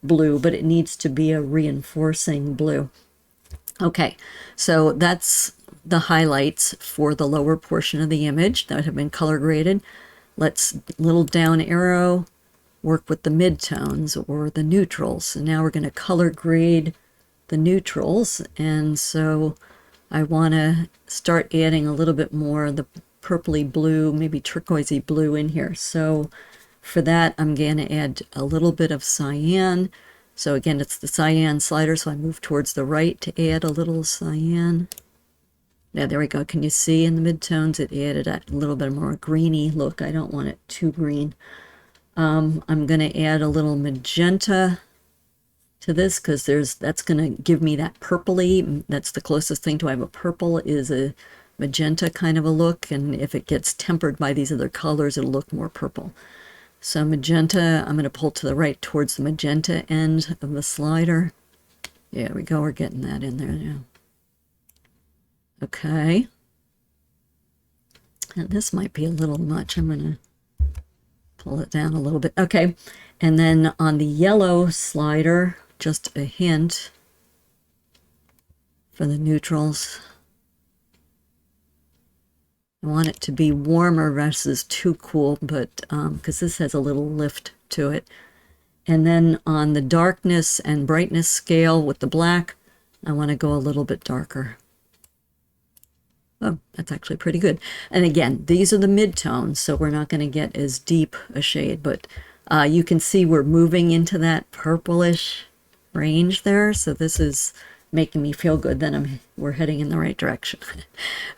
Speaker 1: blue, but it needs to be a reinforcing blue. Okay, so that's the highlights for the lower portion of the image that have been color graded. Let's little down arrow, work with the midtones or the neutrals. So now we're going to color grade the neutrals, and so I want to start adding a little bit more of the purpley blue, maybe turquoisey blue in here. So for that, I'm going to add a little bit of cyan. So again, it's the cyan slider, so I move towards the right to add a little cyan. Yeah, there we go. Can you see in the midtones it added a little bit more greeny look? I don't want it too green. I'm going to add a little magenta to this because that's going to give me that purpley. That's the closest thing to have a purple is a magenta kind of a look, and if it gets tempered by these other colors, it'll look more purple. So magenta, I'm going to pull to the right towards the magenta end of the slider. There we go, we're getting that in there now. Okay. And this might be a little much. I'm going to pull it down a little bit. Okay. And then on the yellow slider, just a hint for the neutrals. I want it to be warmer versus too cool, but because this has a little lift to it. And then on the darkness and brightness scale with the black, I want to go a little bit darker. Oh, that's actually pretty good. And again, these are the midtones, so we're not going to get as deep a shade, but you can see we're moving into that purplish range there. So this is making me feel good. Then we're heading in the right direction.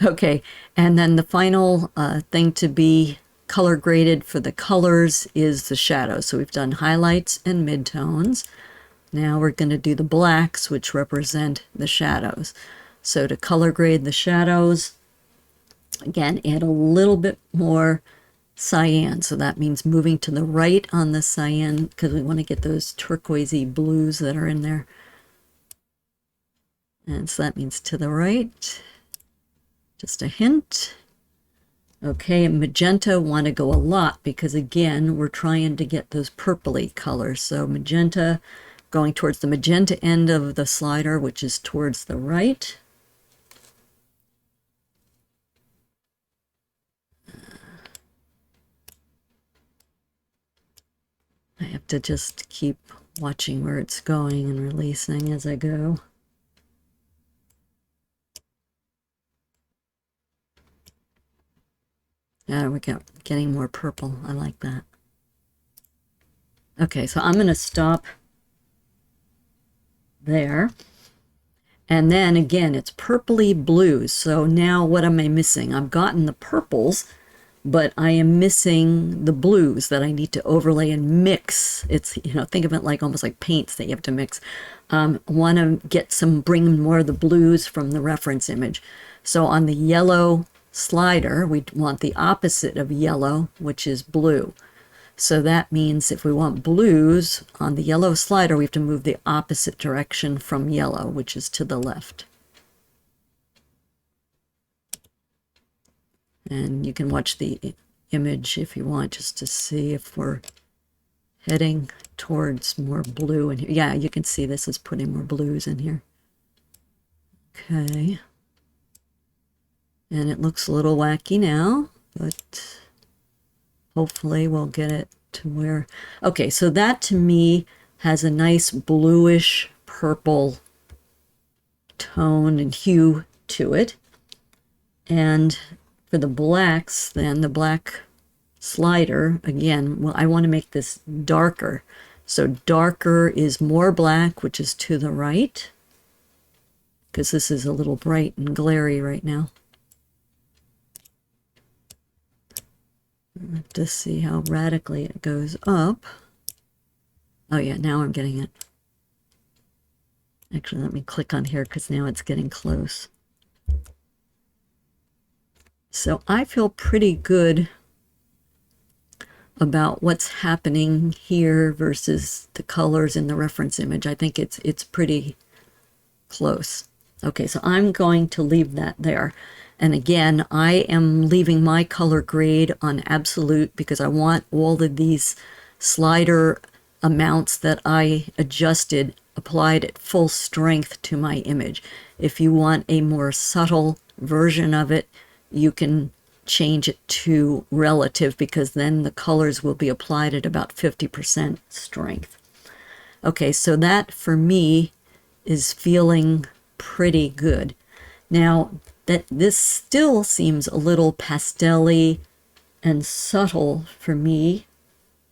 Speaker 1: Okay, and then the final thing to be color graded for the colors is the shadows. So we've done highlights and midtones. Now we're going to do the blacks, which represent the shadows. So to color grade the shadows, again, add a little bit more cyan. So that means moving to the right on the cyan because we want to get those turquoisey blues that are in there. And so that means to the right, just a hint. Okay, and magenta want to go a lot because again, we're trying to get those purpley colors. So magenta, going towards the magenta end of the slider, which is towards the right. I have to just keep watching where it's going and releasing as I go. There we go, getting more purple. I like that. Okay, so I'm going to stop there. And then again, it's purpley blues. So now what am I missing? I've gotten the purples, but I am missing the blues that I need to overlay and mix. It's, you know, think of it like almost like paints that you have to mix. Want to get some, bring more of the blues from the reference image. So on the yellow slider, we want the opposite of yellow, which is blue. So that means if we want blues on the yellow slider, we have to move the opposite direction from yellow, which is to the left. And you can watch the image if you want, just to see if we're heading towards more blue in here. Yeah, you can see this is putting more blues in here. Okay. And it looks a little wacky now, but hopefully we'll get it to where, okay, so that to me has a nice bluish purple tone and hue to it. And for the blacks, then the black slider, again, well, I want to make this darker. So darker is more black, which is to the right, because this is a little bright and glary right now. To see how radically it goes up. Oh yeah, now I'm getting it. Actually, let me click on here because now it's getting close. So I feel pretty good about what's happening here versus the colors in the reference image. I think it's pretty close. Okay, so I'm going to leave that there. And again, I am leaving my color grade on absolute because I want all of these slider amounts that I adjusted applied at full strength to my image. If you want a more subtle version of it, you can change it to relative because then the colors will be applied at about 50% strength. Okay, so that for me is feeling pretty good. Now, that this still seems a little pastel-y and subtle for me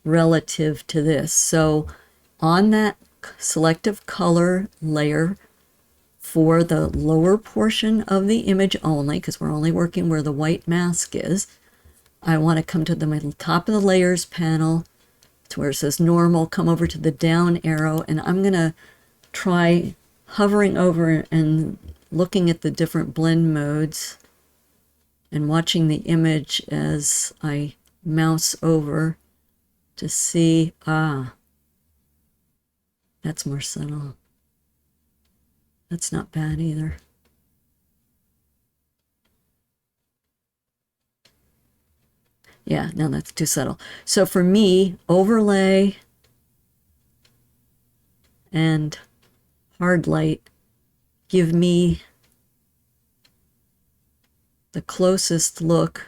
Speaker 1: relative to this. So on that selective color layer for the lower portion of the image only, because we're only working where the white mask is, I want to come to the top of the layers panel to where it says normal, come over to the down arrow, and I'm going to try hovering over and looking at the different blend modes and watching the image as I mouse over to see, that's more subtle. That's not bad either. Yeah, no, that's too subtle. So for me, overlay and hard light give me the closest look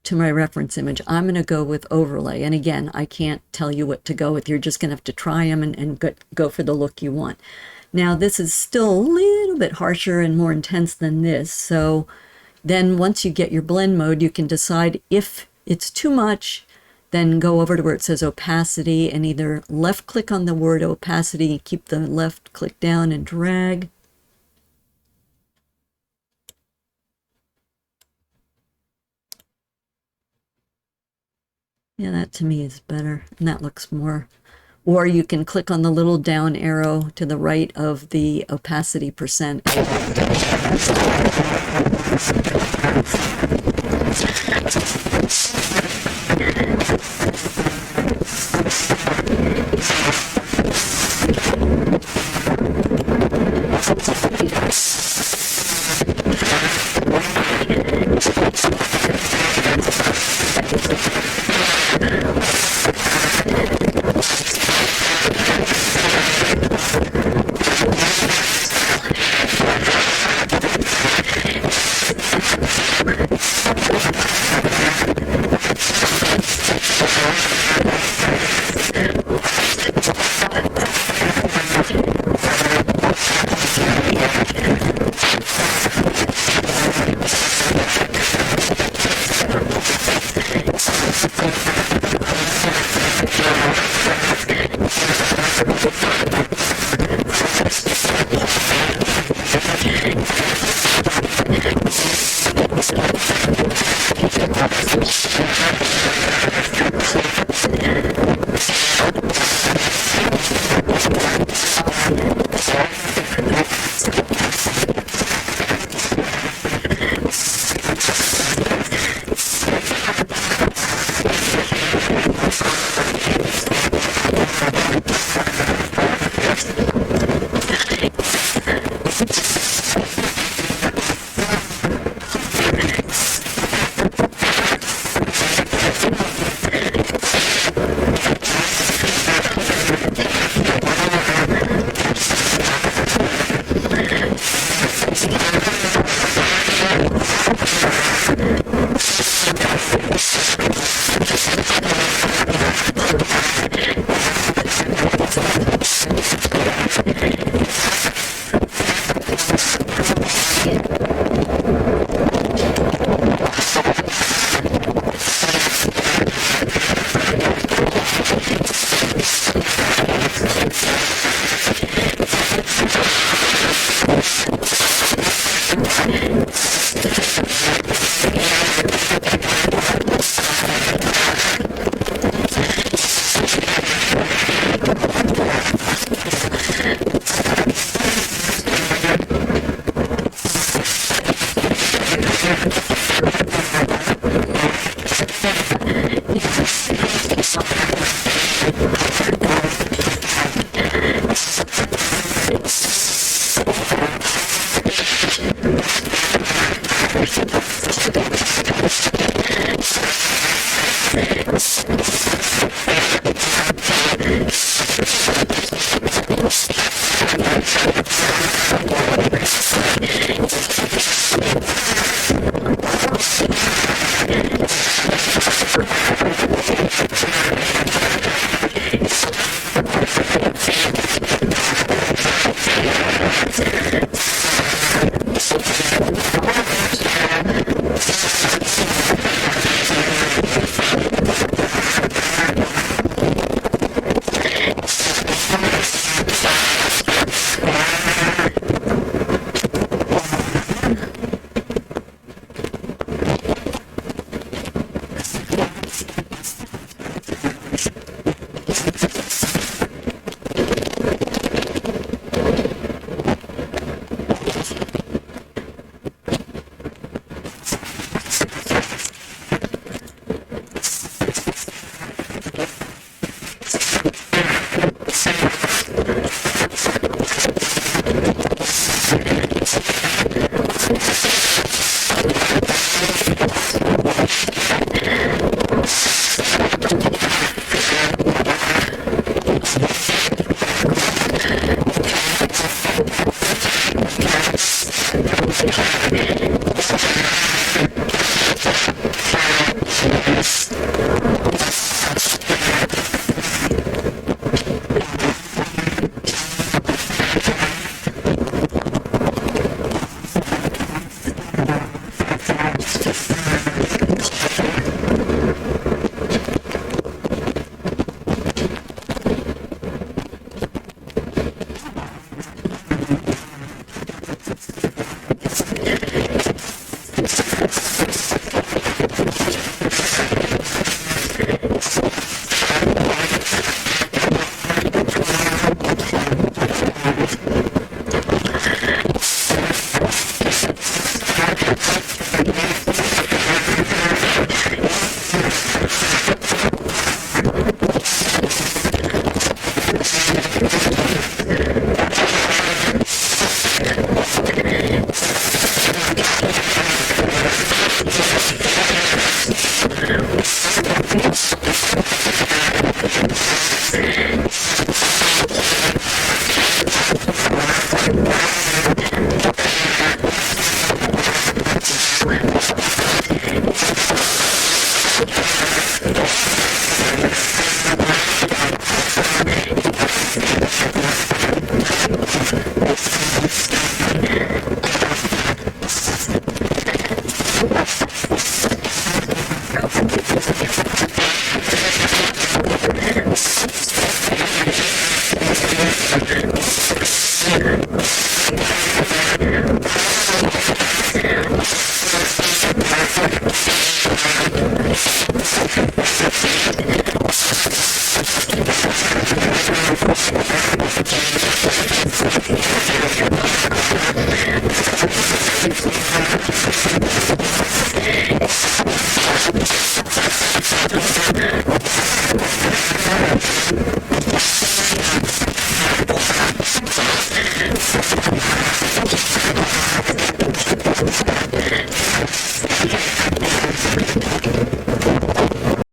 Speaker 1: to my reference image. I'm going to go with overlay. And again, I can't tell you what to go with. You're just going to have to try them and go for the look you want. Now, this is still a little bit harsher and more intense than this. So then once you get your blend mode, you can decide if it's too much, then go over to where it says opacity and either left click on the word opacity and keep the left click down and drag. Yeah, that to me is better, and that looks more. Or you can click on the little down arrow to the right of the opacity percent.